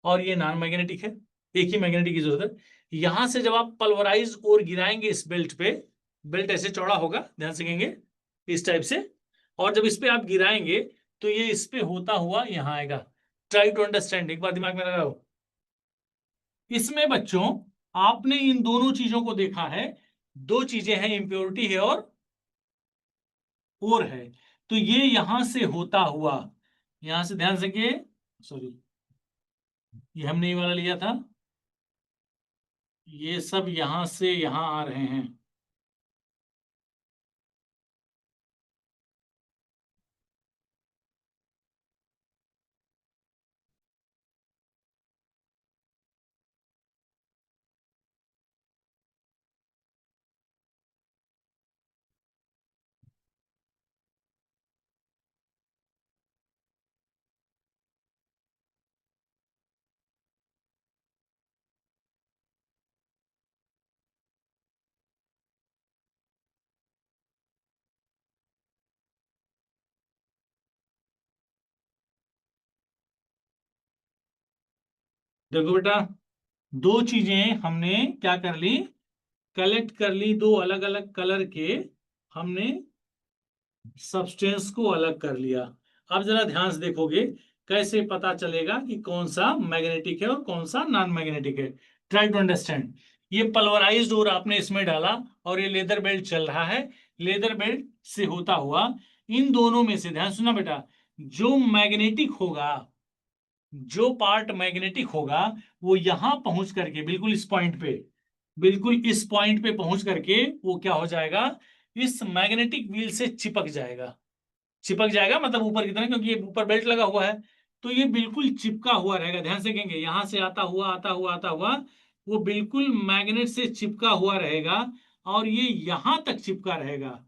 और ये नॉन मैग्नेटिक है, एक ही मैग्नेटिक की जरूरत है। यहां से जब आप पल्वराइज और गिराएंगे इस बेल्ट पे, बेल्ट ऐसे चौड़ा होगा, ध्यान से कहेंगे, इस टाइप से, और जब इस पे आप गिराएंगे तो ये इस पे होता हुआ यहां आएगा। ट्राई टू अंडरस्टैंड, एक बार दिमाग में लगाओ। इसमें बच्चों आपने इन दोनों चीजों को देखा है, दो चीजें हैं, इम्प्योरिटी है और है। तो ये यहां से होता हुआ, यहां से ध्यान से, सॉरी, ये हमने ये वाला लिया था, ये सब यहां से यहां आ रहे हैं। देखो बेटा, दो चीजें हमने क्या कर ली, कलेक्ट कर ली, दो अलग अलग कलर के हमने सब्सटेंस को अलग कर लिया। अब जरा ध्यान से देखोगे, कैसे पता चलेगा कि कौन सा मैग्नेटिक है और कौन सा नॉन मैग्नेटिक है। Try to understand. ये पल्वराइज्ड ओर आपने इसमें डाला और ये लेदर बेल्ट चल रहा है। लेदर बेल्ट से होता हुआ इन दोनों में से, ध्यान सुना बेटा, जो मैग्नेटिक होगा, जो पार्ट मैग्नेटिक होगा वो यहां पहुंच करके बिल्कुल इस पॉइंट पे, बिल्कुल इस पॉइंट पे पहुंच करके वो क्या हो जाएगा, इस मैग्नेटिक व्हील से चिपक जाएगा। चिपक जाएगा मतलब ऊपर की तरह, क्योंकि ये ऊपर बेल्ट लगा हुआ है, तो ये बिल्कुल चिपका हुआ रहेगा। ध्यान से देखेंगे, यहां से आता हुआ आता हुआ आता हुआ वो बिल्कुल मैग्नेट से चिपका हुआ रहेगा और ये यहां तक चिपका रहेगा।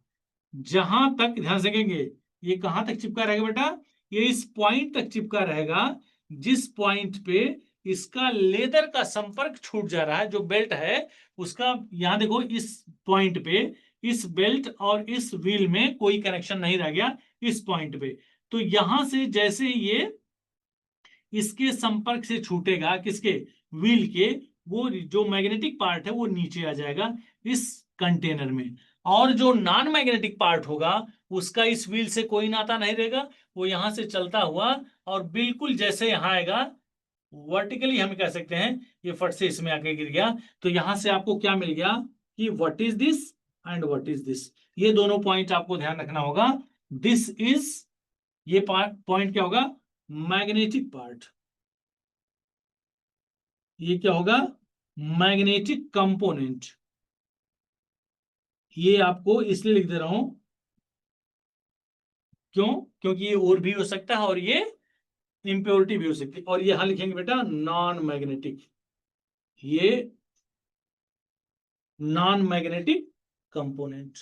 जहां तक, ध्यान से देखेंगे, ये कहां तक चिपका रहेगा बेटा, ये इस पॉइंट तक चिपका रहेगा जिस पॉइंट पे इसका लेदर का संपर्क छूट जा रहा है, जो बेल्ट है उसका। यहां देखो, इस पॉइंट पे इस बेल्ट और इस व्हील में कोई कनेक्शन नहीं रह गया इस पॉइंट पे। तो यहां से जैसे ये इसके संपर्क से छूटेगा, किसके, व्हील के, वो जो मैग्नेटिक पार्ट है वो नीचे आ जाएगा इस कंटेनर में। और जो नॉन मैग्नेटिक पार्ट होगा उसका इस व्हील से कोई नाता नहीं रहेगा, वो यहां से चलता हुआ और बिल्कुल जैसे यहां आएगा वर्टिकली, हम कह सकते हैं ये फट से इसमें आके गिर गया। तो यहां से आपको क्या मिल गया कि what is this and what is this, ये दोनों पॉइंट आपको ध्यान रखना होगा। दिस इज, ये पॉइंट क्या होगा, मैग्नेटिक पार्ट। ये क्या होगा, मैग्नेटिक कंपोनेंट। ये आपको इसलिए लिख दे रहा हूं, क्यों, क्योंकि ये और भी हो सकता है और ये इंप्योरिटी भी हो सकती है। और ये यहां लिखेंगे बेटा नॉन मैग्नेटिक, ये नॉन मैग्नेटिक कंपोनेंट,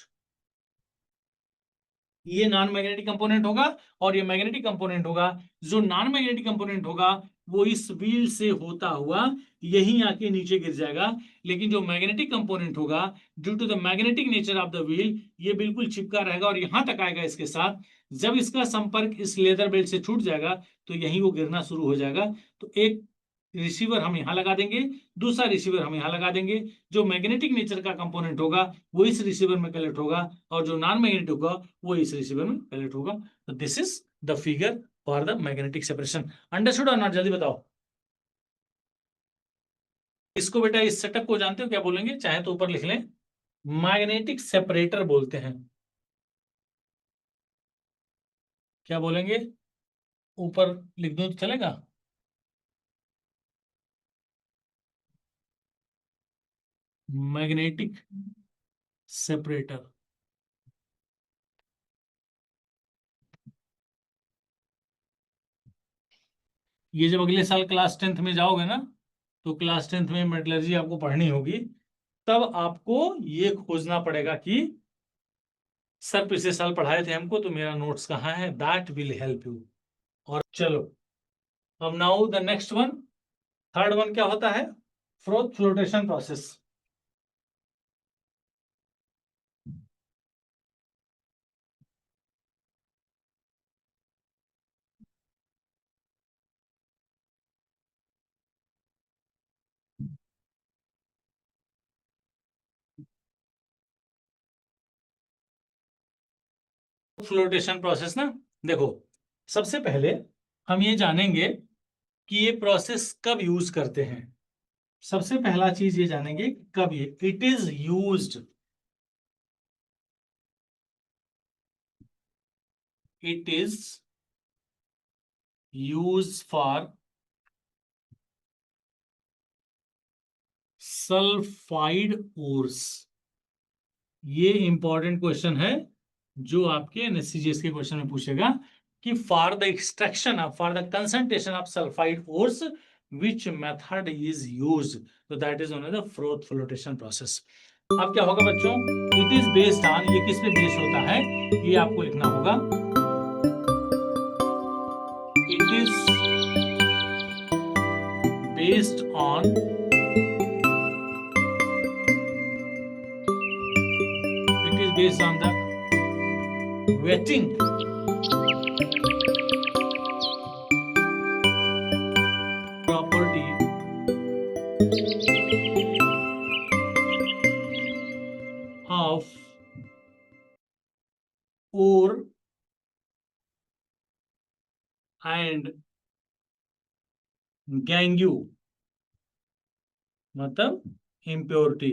ये नॉन मैग्नेटिक कंपोनेंट होगा। और ये मैग्नेटिक कंपोनेंट होगा। जो नॉन मैग्नेटिक कंपोनेंट होगा वो इस व्हील से होता हुआ यहीं आके नीचे गिर जाएगा। लेकिन जो मैग्नेटिक कंपोनेंट होगा, due to the magnetic nature of the wheel, ये बिल्कुल चिपका रहेगा और यहां तक आएगा इसके साथ। जब इसका संपर्क इस लेदर बेल्ट से छूट जाएगा तो यहीं वो गिरना शुरू हो जाएगा। तो एक रिसीवर हम यहां लगा देंगे, दूसरा रिसीवर हम यहां लगा देंगे। जो मैग्नेटिक नेचर का कंपोनेंट होगा वो इस रिसीवर में कलेक्ट होगा और जो नॉन मैग्नेटिक होगा वो इस रिसीवर में कलेक्ट होगा। तो this is the figure for the magnetic separation. Understood और नॉट, जल्दी बताओ। इसको बेटा, इस सेटअप को जानते हो क्या बोलेंगे, चाहे तो ऊपर लिख लें, मैग्नेटिक सेपरेटर बोलते हैं। क्या बोलेंगे, ऊपर लिख दूं तो चलेगा। Magnetic separator. ये जब अगले साल क्लास 10th में जाओगे ना, तो क्लास 10th में मेटलर्जी आपको पढ़नी होगी, तब आपको ये खोजना पड़ेगा कि सर पिछले साल पढ़ाए थे हमको, तो मेरा नोट्स कहाँ है, दैट विल हेल्प यू। और चलो, अब now the next one, third one क्या होता है, froth flotation process. Flotation process ना, देखो, सबसे पहले हम ये जानेंगे कि ये प्रोसेस कब यूज करते हैं। सबसे पहला चीज ये जानेंगे कब ये it is used, it is use for sulphide ores. ये इंपॉर्टेंट क्वेश्चन है जो आपके एनएससीजीएस के क्वेश्चन में पूछेगा कि for the extraction of, for the concentration of sulphide ores which method is used, तो that is only the froth flotation process. अब क्या होगा बच्चों, इट इज बेस्ड ऑन, ये किस पे बेस्ड होता है, ये आपको लिखना होगा। It is based on, it is based on the waiting property of ore and gangue, मतलब इम्प्योरिटी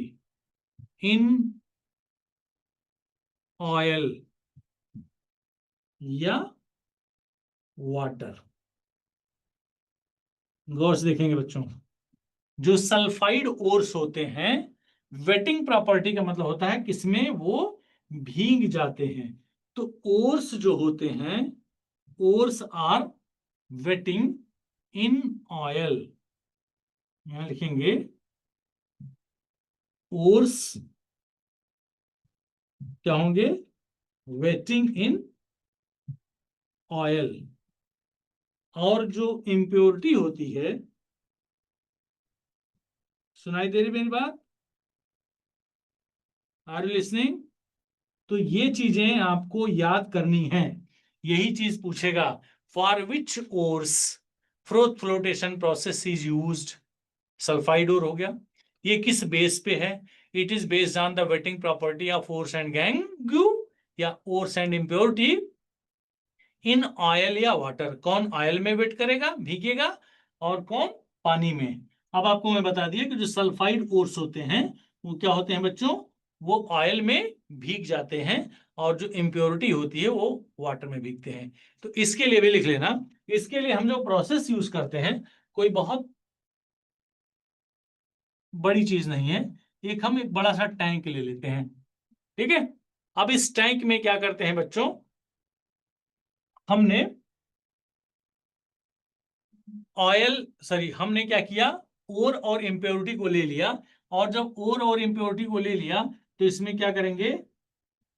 इन ऑयल या वाटर। गौर से देखेंगे बच्चों, जो सल्फाइड ओर्स होते हैं, वेटिंग प्रॉपर्टी का मतलब होता है किसमें वो भीग जाते हैं। तो ओर्स जो होते हैं, ores are wetting in oil, यहां लिखेंगे ओर्स क्या होंगे, वेटिंग इन ऑयल। और जो इम्प्योरिटी होती है, सुनाई दे रही मेरी बात, आर यू लिसनिंग? तो ये चीजें आपको याद करनी है, यही चीज पूछेगा। For which ores froth flotation process is used, sulphide ore हो गया, ये किस बेस पे है, it is based on the wetting property of ores and gangue, या ores and impurity in oil या वाटर। कौन ऑयल में वेट करेगा, भीगेगा, और कौन पानी में। अब आपको मैं बता दिया कि जो सल्फाइड ओर्स होते हैं वो क्या होते हैं बच्चों, वो ऑयल में भीग जाते हैं, और जो इम्प्योरिटी होती है वो वाटर में भीगते हैं। तो इसके लिए भी लिख लेना, इसके लिए हम जो प्रोसेस यूज करते हैं कोई बहुत बड़ी चीज नहीं है, हम एक बड़ा सा टैंक ले लेते हैं, ठीक है। अब इस टैंक में क्या करते हैं बच्चों, हमने ऑयल सॉरी हमने क्या किया, ओर और इम्प्योरिटी को ले लिया, और जब ओर और इम्प्योरिटी को ले लिया तो इसमें क्या करेंगे,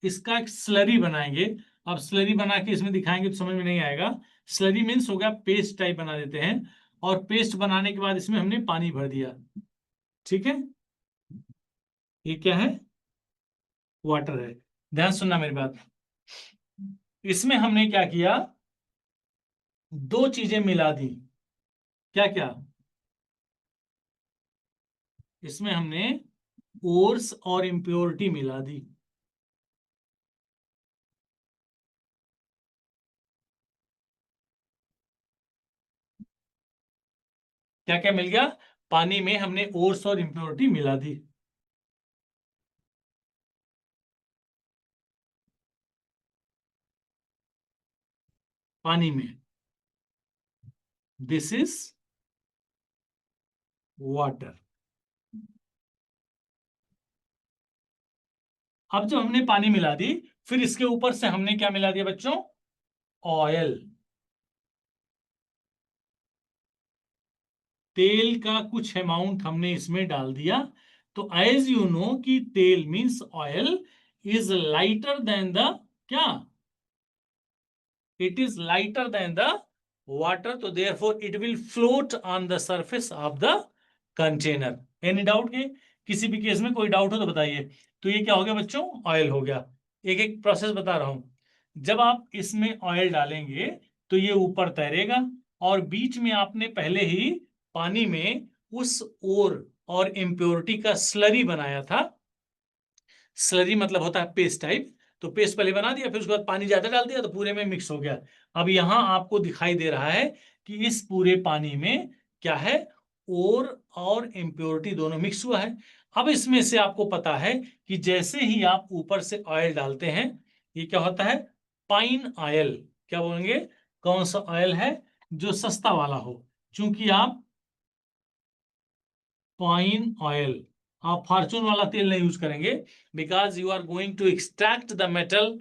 इसका एक स्लरी बनाएंगे। अब स्लरी बना के इसमें दिखाएंगे तो समझ में नहीं आएगा। स्लरी मीन्स हो गया पेस्ट टाइप बना देते हैं, और पेस्ट बनाने के बाद इसमें हमने पानी भर दिया, ठीक है। ये क्या है, वाटर है। ध्यान सुनना मेरी बात, इसमें हमने क्या किया, दो चीजें मिला दी। क्या क्या, इसमें हमने ओर्स और इम्प्योरिटी मिला दी। क्या क्या मिल गया, पानी में हमने ओर्स और इम्प्योरिटी मिला दी। पानी में, दिस इज वाटर। अब जब हमने पानी मिला दी, फिर इसके ऊपर से हमने क्या मिला दिया बच्चों, ऑयल। तेल का कुछ अमाउंट हमने इसमें डाल दिया। तो एज यू नो कि तेल means oil is lighter than the क्या, it is lighter than the water, so therefore it will float on the surface of the container। any doubt है, किसी भी केस में कोई डाउट हो तो बताइए। तो ये क्या हो गया बच्चों, ऑयल हो गया। एक एक प्रोसेस बता रहा हूं, जब आप इसमें ऑयल डालेंगे तो ये ऊपर तैरेगा, और बीच में आपने पहले ही पानी में उस ओर और इम्प्योरिटी का स्लरी बनाया था। स्लरी मतलब होता है पेस्ट टाइप, तो पेस्ट पहले बना दिया, फिर उसके बाद पानी ज्यादा डाल दिया तो पूरे में मिक्स हो गया। अब यहां आपको दिखाई दे रहा है कि इस पूरे पानी में क्या है, ओर और इम्प्योरिटी दोनों मिक्स हुआ है। अब इसमें से आपको पता है कि जैसे ही आप ऊपर से ऑयल डालते हैं, ये क्या होता है, पाइन ऑयल। क्या बोलेंगे, कौन सा ऑयल है, जो सस्ता वाला हो। क्योंकि आप पाइन ऑयल, आप फॉर्चून वाला तेल नहीं यूज करेंगे, because you are going to extract the metal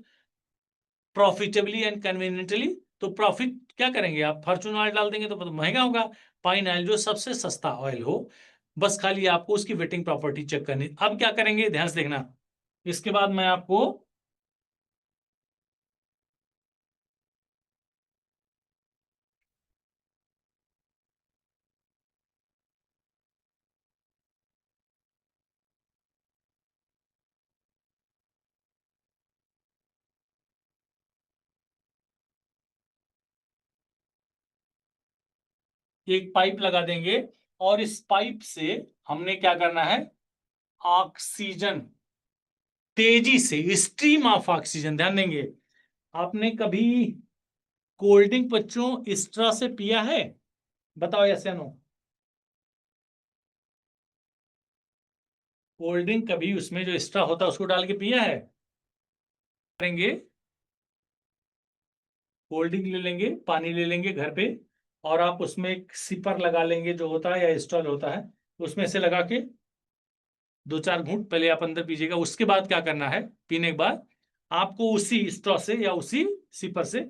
profitably and conveniently. तो प्रॉफिट क्या करेंगे, आप फॉर्चून ऑयल डाल देंगे तो महंगा होगा। पाइन ऑयल जो सबसे सस्ता ऑयल हो, बस खाली आपको उसकी वेटिंग प्रॉपर्टी चेक करनी। अब क्या करेंगे, ध्यान से देखना, इसके बाद मैं आपको एक पाइप लगा देंगे, और इस पाइप से हमने क्या करना है, ऑक्सीजन तेजी से, स्ट्रीम ऑफ ऑक्सीजन, ध्यान देंगे। आपने कभी कोल्ड ड्रिंक बच्चों इस तरह से पिया है, बताओ यस या नो। कोल्ड ड्रिंक कभी उसमें जो एक्स्ट्रा होता है उसको डाल के पिया है? करेंगे, कोल्ड ड्रिंक ले लेंगे, पानी ले लेंगे घर पे, और आप उसमें एक सिपर लगा लेंगे जो होता है या स्टॉल होता है, उसमें से लगा के 2-4 घूंट पहले आप अंदर पीजिएगा। उसके बाद क्या करना है, पीने के बाद आपको उसी स्ट्रॉ से या उसी सिपर से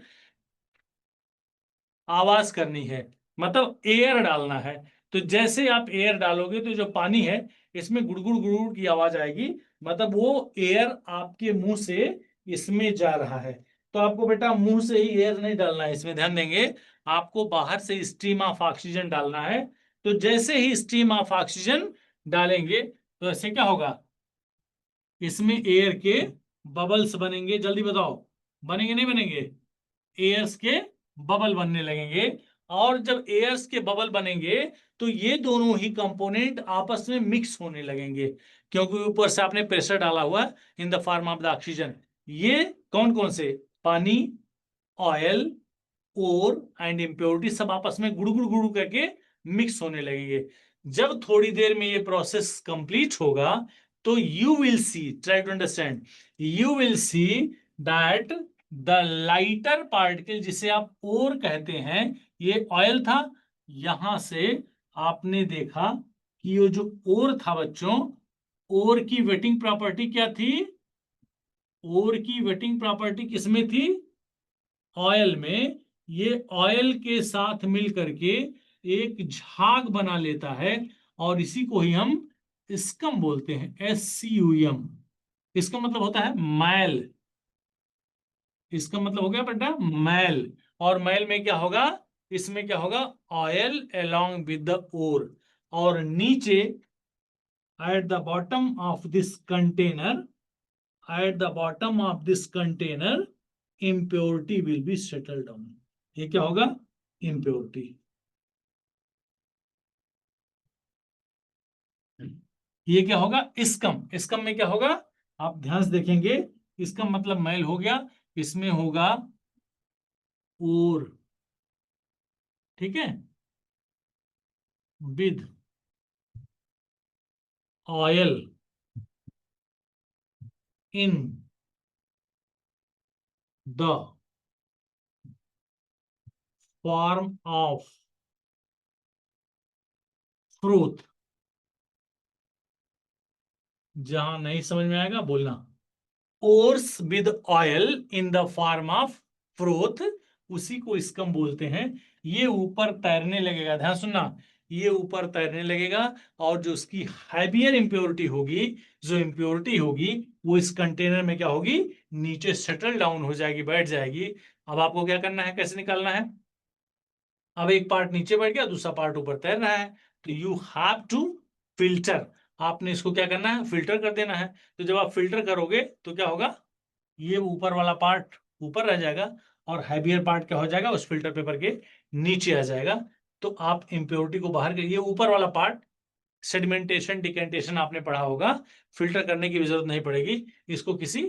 आवाज करनी है, मतलब एयर डालना है। तो जैसे आप एयर डालोगे तो जो पानी है इसमें गुड़गुड़ गुड़गुड़ की आवाज आएगी, मतलब वो एयर आपके मुंह से इसमें जा रहा है। तो आपको बेटा मुंह से ही एयर नहीं डालना है, इसमें ध्यान देंगे, आपको बाहर से स्ट्रीम ऑफ ऑक्सीजन डालना है। तो जैसे ही स्ट्रीम ऑफ ऑक्सीजन डालेंगे तो ऐसे क्या होगा, इसमें एयर के बबल्स बनेंगे। जल्दी बताओ, बनेंगे नहीं बनेंगे? एयर्स के बबल बनने लगेंगे। और जब एयर्स के बबल बनेंगे तो ये दोनों ही कंपोनेंट आपस में मिक्स होने लगेंगे, क्योंकि ऊपर से आपने प्रेशर डाला हुआ इन the form of the oxygen. ये कौन कौन से, पानी, ऑयल और एंड इम्प्योरिटी सब आपस में गुड़ गुड़ गुड़ करके मिक्स होने लगेंगे। जब थोड़ी देर में ये प्रोसेस कंप्लीट होगा तो you will see, try to understand, you will see that the lighter particle, जिसे आप ओर कहते हैं, ये ऑयल था, यहां से आपने देखा कि ये जो ओर था बच्चों, ओर की वेटिंग प्रॉपर्टी क्या थी? ओर की वेटिंग प्रॉपर्टी किसमें थी? ऑयल में। ये ऑयल के साथ मिल करके एक झाग बना लेता है, और इसी को ही हम स्कम बोलते हैं, SCUM। इसका मतलब होता है मैल। इसका मतलब हो गया बेटा मैल। और मैल में क्या होगा, इसमें क्या होगा, oil along with the ore. और नीचे at the bottom of this container, at the bottom of this container impurity will be settled down। ये क्या होगा, impurity। ये क्या होगा, स्कम। स्कम में क्या होगा, आप ध्यान से देखेंगे, इसका मतलब मैल हो गया, इसमें होगा और, ठीक है, with oil in the form of fruit. जहां नहीं समझ में आएगा बोलना। Ores with oil in the form of froth, उसी को स्कम बोलते हैं। ये ऊपर तैरने लगेगा, ध्यान सुनना, ये ऊपर तैरने लगेगा, और जो उसकी हैवियर इंप्योरिटी होगी, जो इंप्योरिटी होगी, वो इस कंटेनर में क्या होगी, नीचे सेटल डाउन हो जाएगी, बैठ जाएगी। अब आपको क्या करना है, कैसे निकालना है? अब एक पार्ट नीचे बैठ गया, दूसरा पार्ट ऊपर तैर रहा है, तो यू हैव टू फिल्टर। आपने इसको क्या करना है, फिल्टर कर देना है। तो जब आप फिल्टर करोगे तो क्या होगा, ये ऊपर वाला पार्ट ऊपर रह जाएगा, और हैवियर पार्ट क्या हो जाएगा, उस फिल्टर पेपर के नीचे आ जाएगा। तो आप इम्प्योरिटी को बाहर करिए, ऊपर वाला पार्ट सेडिमेंटेशन डिकेंटेशन आपने पढ़ा होगा, फिल्टर करने की भी जरूरत नहीं पड़ेगी। इसको किसी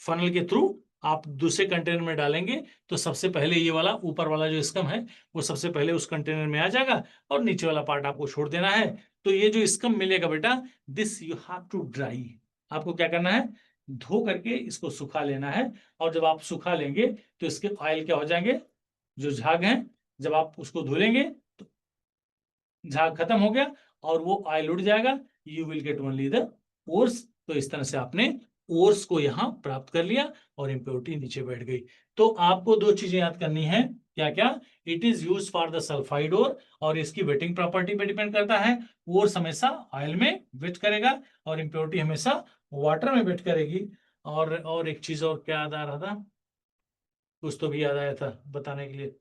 फनल के थ्रू आप दूसरे कंटेनर में डालेंगे, तो सबसे पहले ये वाला ऊपर वाला जो स्कम है वो सबसे पहले उस कंटेनर में आ जाएगा, और नीचे वाला पार्ट आपको छोड़ देना है। तो ये जो स्कम मिलेगा बेटा, this you have to dry. आपको क्या करना है, धो करके इसको सुखा लेना है। और जब आप सुखा लेंगे तो इसके ऑयल क्या हो जाएंगे, जो झाग हैं, जब आप उसको धुलेंगे तो झाग खत्म हो गया, और वो ऑयल उड़ जाएगा, you will get only the ores. तो इस तरह से आपने ओर्स को यहां प्राप्त कर लिया, और इम्प्योरिटी नीचे बैठ गई। तो आपको दो चीजें याद करनी है, क्या क्या, it is use for the sulphide ore, और इसकी वेटिंग प्रॉपर्टी पे डिपेंड करता है। ओर्स हमेशा ऑयल में वेट करेगा, और इम्प्योरिटी हमेशा वाटर में वेट करेगी। और एक चीज और क्या याद आ रहा था, कुछ तो भी याद आया था बताने के लिए,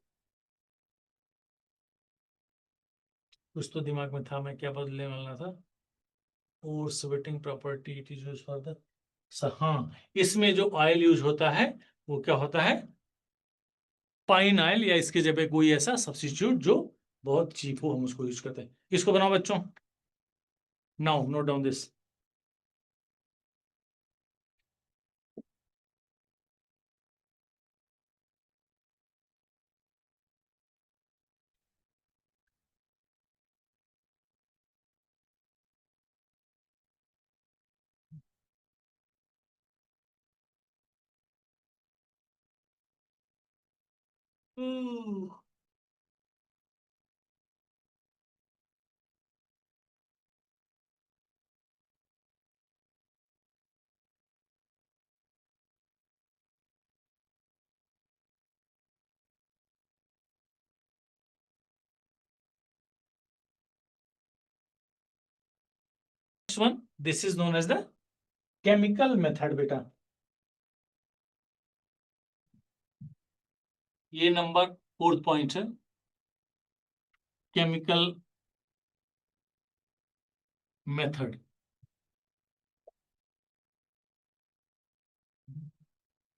कुछ तो दिमाग में था, मैं क्या बदलने वाला था। और sweating property it is use for the, हाँ, इसमें जो ऑयल यूज होता है वो क्या होता है, पाइन ऑयल, या इसके जगह कोई ऐसा सब्स्टिट्यूट जो बहुत चीप हो, हम उसको यूज करते हैं। इसको बनाओ बच्चों, now note down this. One, this is known as the chemical method बेटा। ये नंबर फोर्थ पॉइंट है, केमिकल मेथड।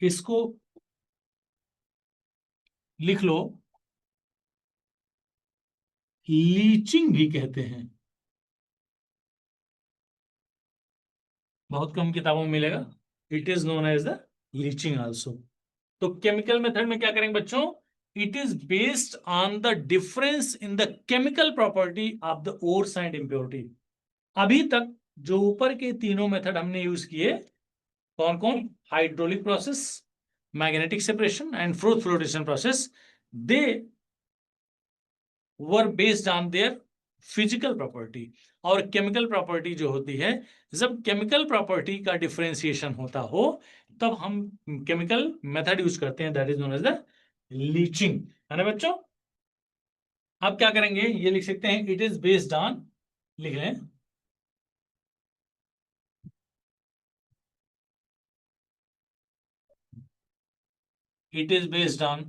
इसको लिख लो, लीचिंग भी कहते हैं। बहुत कम किताबों में मिलेगा। It is known as the leaching also. तो केमिकल मेथड में क्या करेंगे बच्चों? It is based on the difference in the chemical property of the ores and impurity. अभी तक जो ऊपर के तीनों मेथड हमने यूज किए, कौन कौन? Hydraulic process, magnetic separation and fruit flotation process, they were based on their physical property. और केमिकल प्रॉपर्टी जो होती है, जब केमिकल प्रॉपर्टी का डिफरेंशिएशन होता हो तब हम केमिकल मेथड यूज करते हैं, that is known as the leaching, है ना बच्चों। अब क्या करेंगे, ये लिख सकते हैं इट इज बेस्ड ऑन, लिख लें, it is based on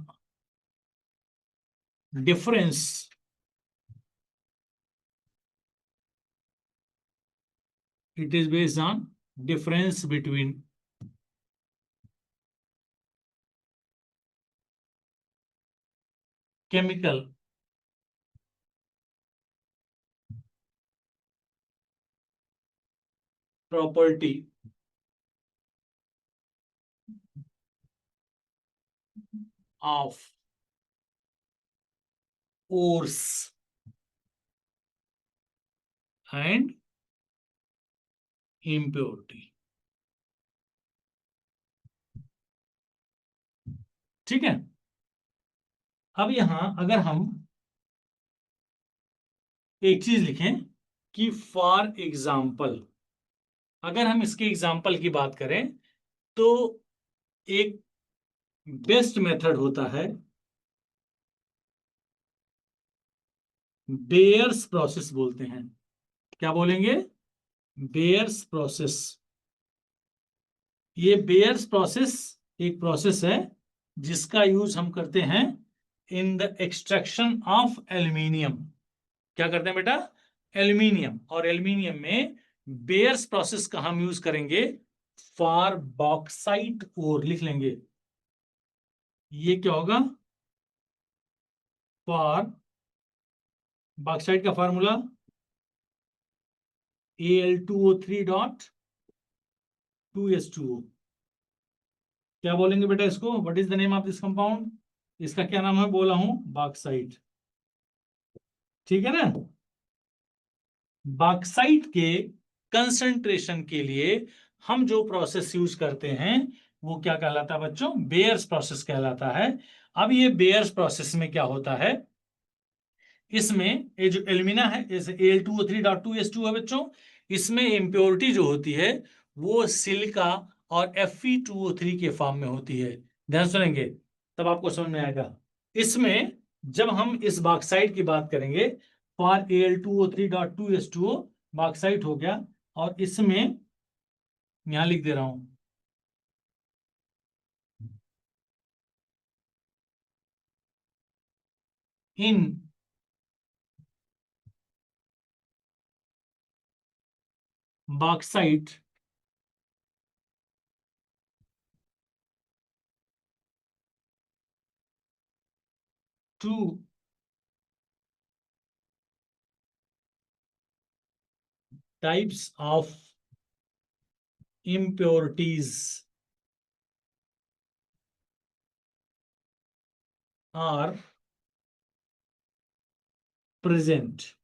difference, it is based on difference between chemical property of ores and impurity। ठीक है। अब यहां अगर हम एक चीज लिखें कि फॉर एग्जाम्पल, अगर हम इसके एग्जाम्पल की बात करें तो एक बेस्ट मेथड होता है बेयर्स प्रोसेस बोलते हैं। क्या बोलेंगे? Bears process. ये बेयर्स प्रोसेस एक प्रोसेस है जिसका यूज हम करते हैं in the extraction of aluminium. क्या करते हैं बेटा? एल्यूमिनियम। और एल्यूमिनियम में बेयर्स प्रोसेस का हम यूज करेंगे फॉर बॉक्साइट ओर, लिख लेंगे। ये क्या होगा? फॉर बॉक्साइट का फार्मूला Al2O3.2S2O। क्या बोलेंगे बेटा इसको? What is the name of this compound? इसका क्या नाम है? बोला हूं बॉक्साइट। ठीक है ना। बॉक्साइट के कंसंट्रेशन के लिए हम जो प्रोसेस यूज करते हैं वो क्या कहलाता है बच्चों? बेयर्स प्रोसेस कहलाता है। अब ये बेयर्स प्रोसेस में क्या होता है, इसमें ये जो एल्यूमिना है, जैसे Al2O3.2S2 है बच्चों, इसमें इम्प्योरिटी जो होती है वो सिलिका और Fe2O3 के फॉर्म में होती है। ध्यान सुनेंगे तब आपको समझ में आएगा। इसमें जब हम इस बॉक्साइट की बात करेंगे, फॉर Al2O3.2S2O बॉक्साइट हो गया, और इसमें यहां लिख दे रहा हूं, in bauxite two types of impurities are present।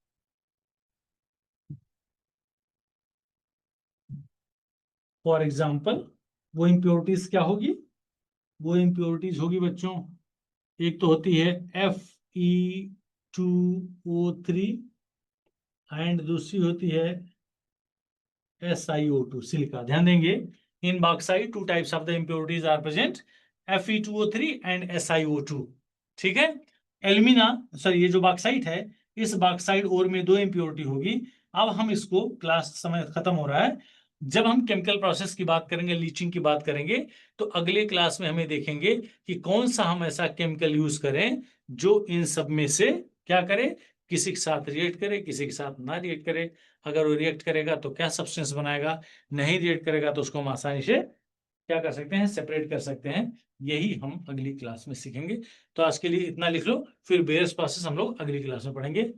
For example, वो इंप्योरिटीज क्या होगी? वो इंप्योरिटीज होगी बच्चों एक तो होती है Fe2O3 एंड दूसरी होती है SiO2 सिलिका। ध्यान देंगे, in bauxite two types of the impurities are present, Fe2O3 and SiO2। ठीक है, एल्यूमिना सॉरी ये जो बॉक्साइट है, इस बॉक्साइट ओर में दो इम्प्योरिटी होगी। अब हम इसको, क्लास समय खत्म हो रहा है, जब हम केमिकल प्रोसेस की बात करेंगे, लीचिंग की बात करेंगे, तो अगले क्लास में हमें देखेंगे कि कौन सा हम ऐसा केमिकल यूज करें जो इन सब में से क्या करे, किसी के साथ रिएक्ट करे, किसी के साथ ना रिएक्ट करे। अगर वो रिएक्ट करेगा तो क्या सब्सटेंस बनाएगा, नहीं रिएक्ट करेगा तो उसको हम आसानी से क्या कर सकते हैं, सेपरेट कर सकते हैं। यही हम अगली क्लास में सीखेंगे। तो आज के लिए इतना लिख लो, फिर बेयर्स प्रोसेस हम लोग अगली क्लास में पढ़ेंगे।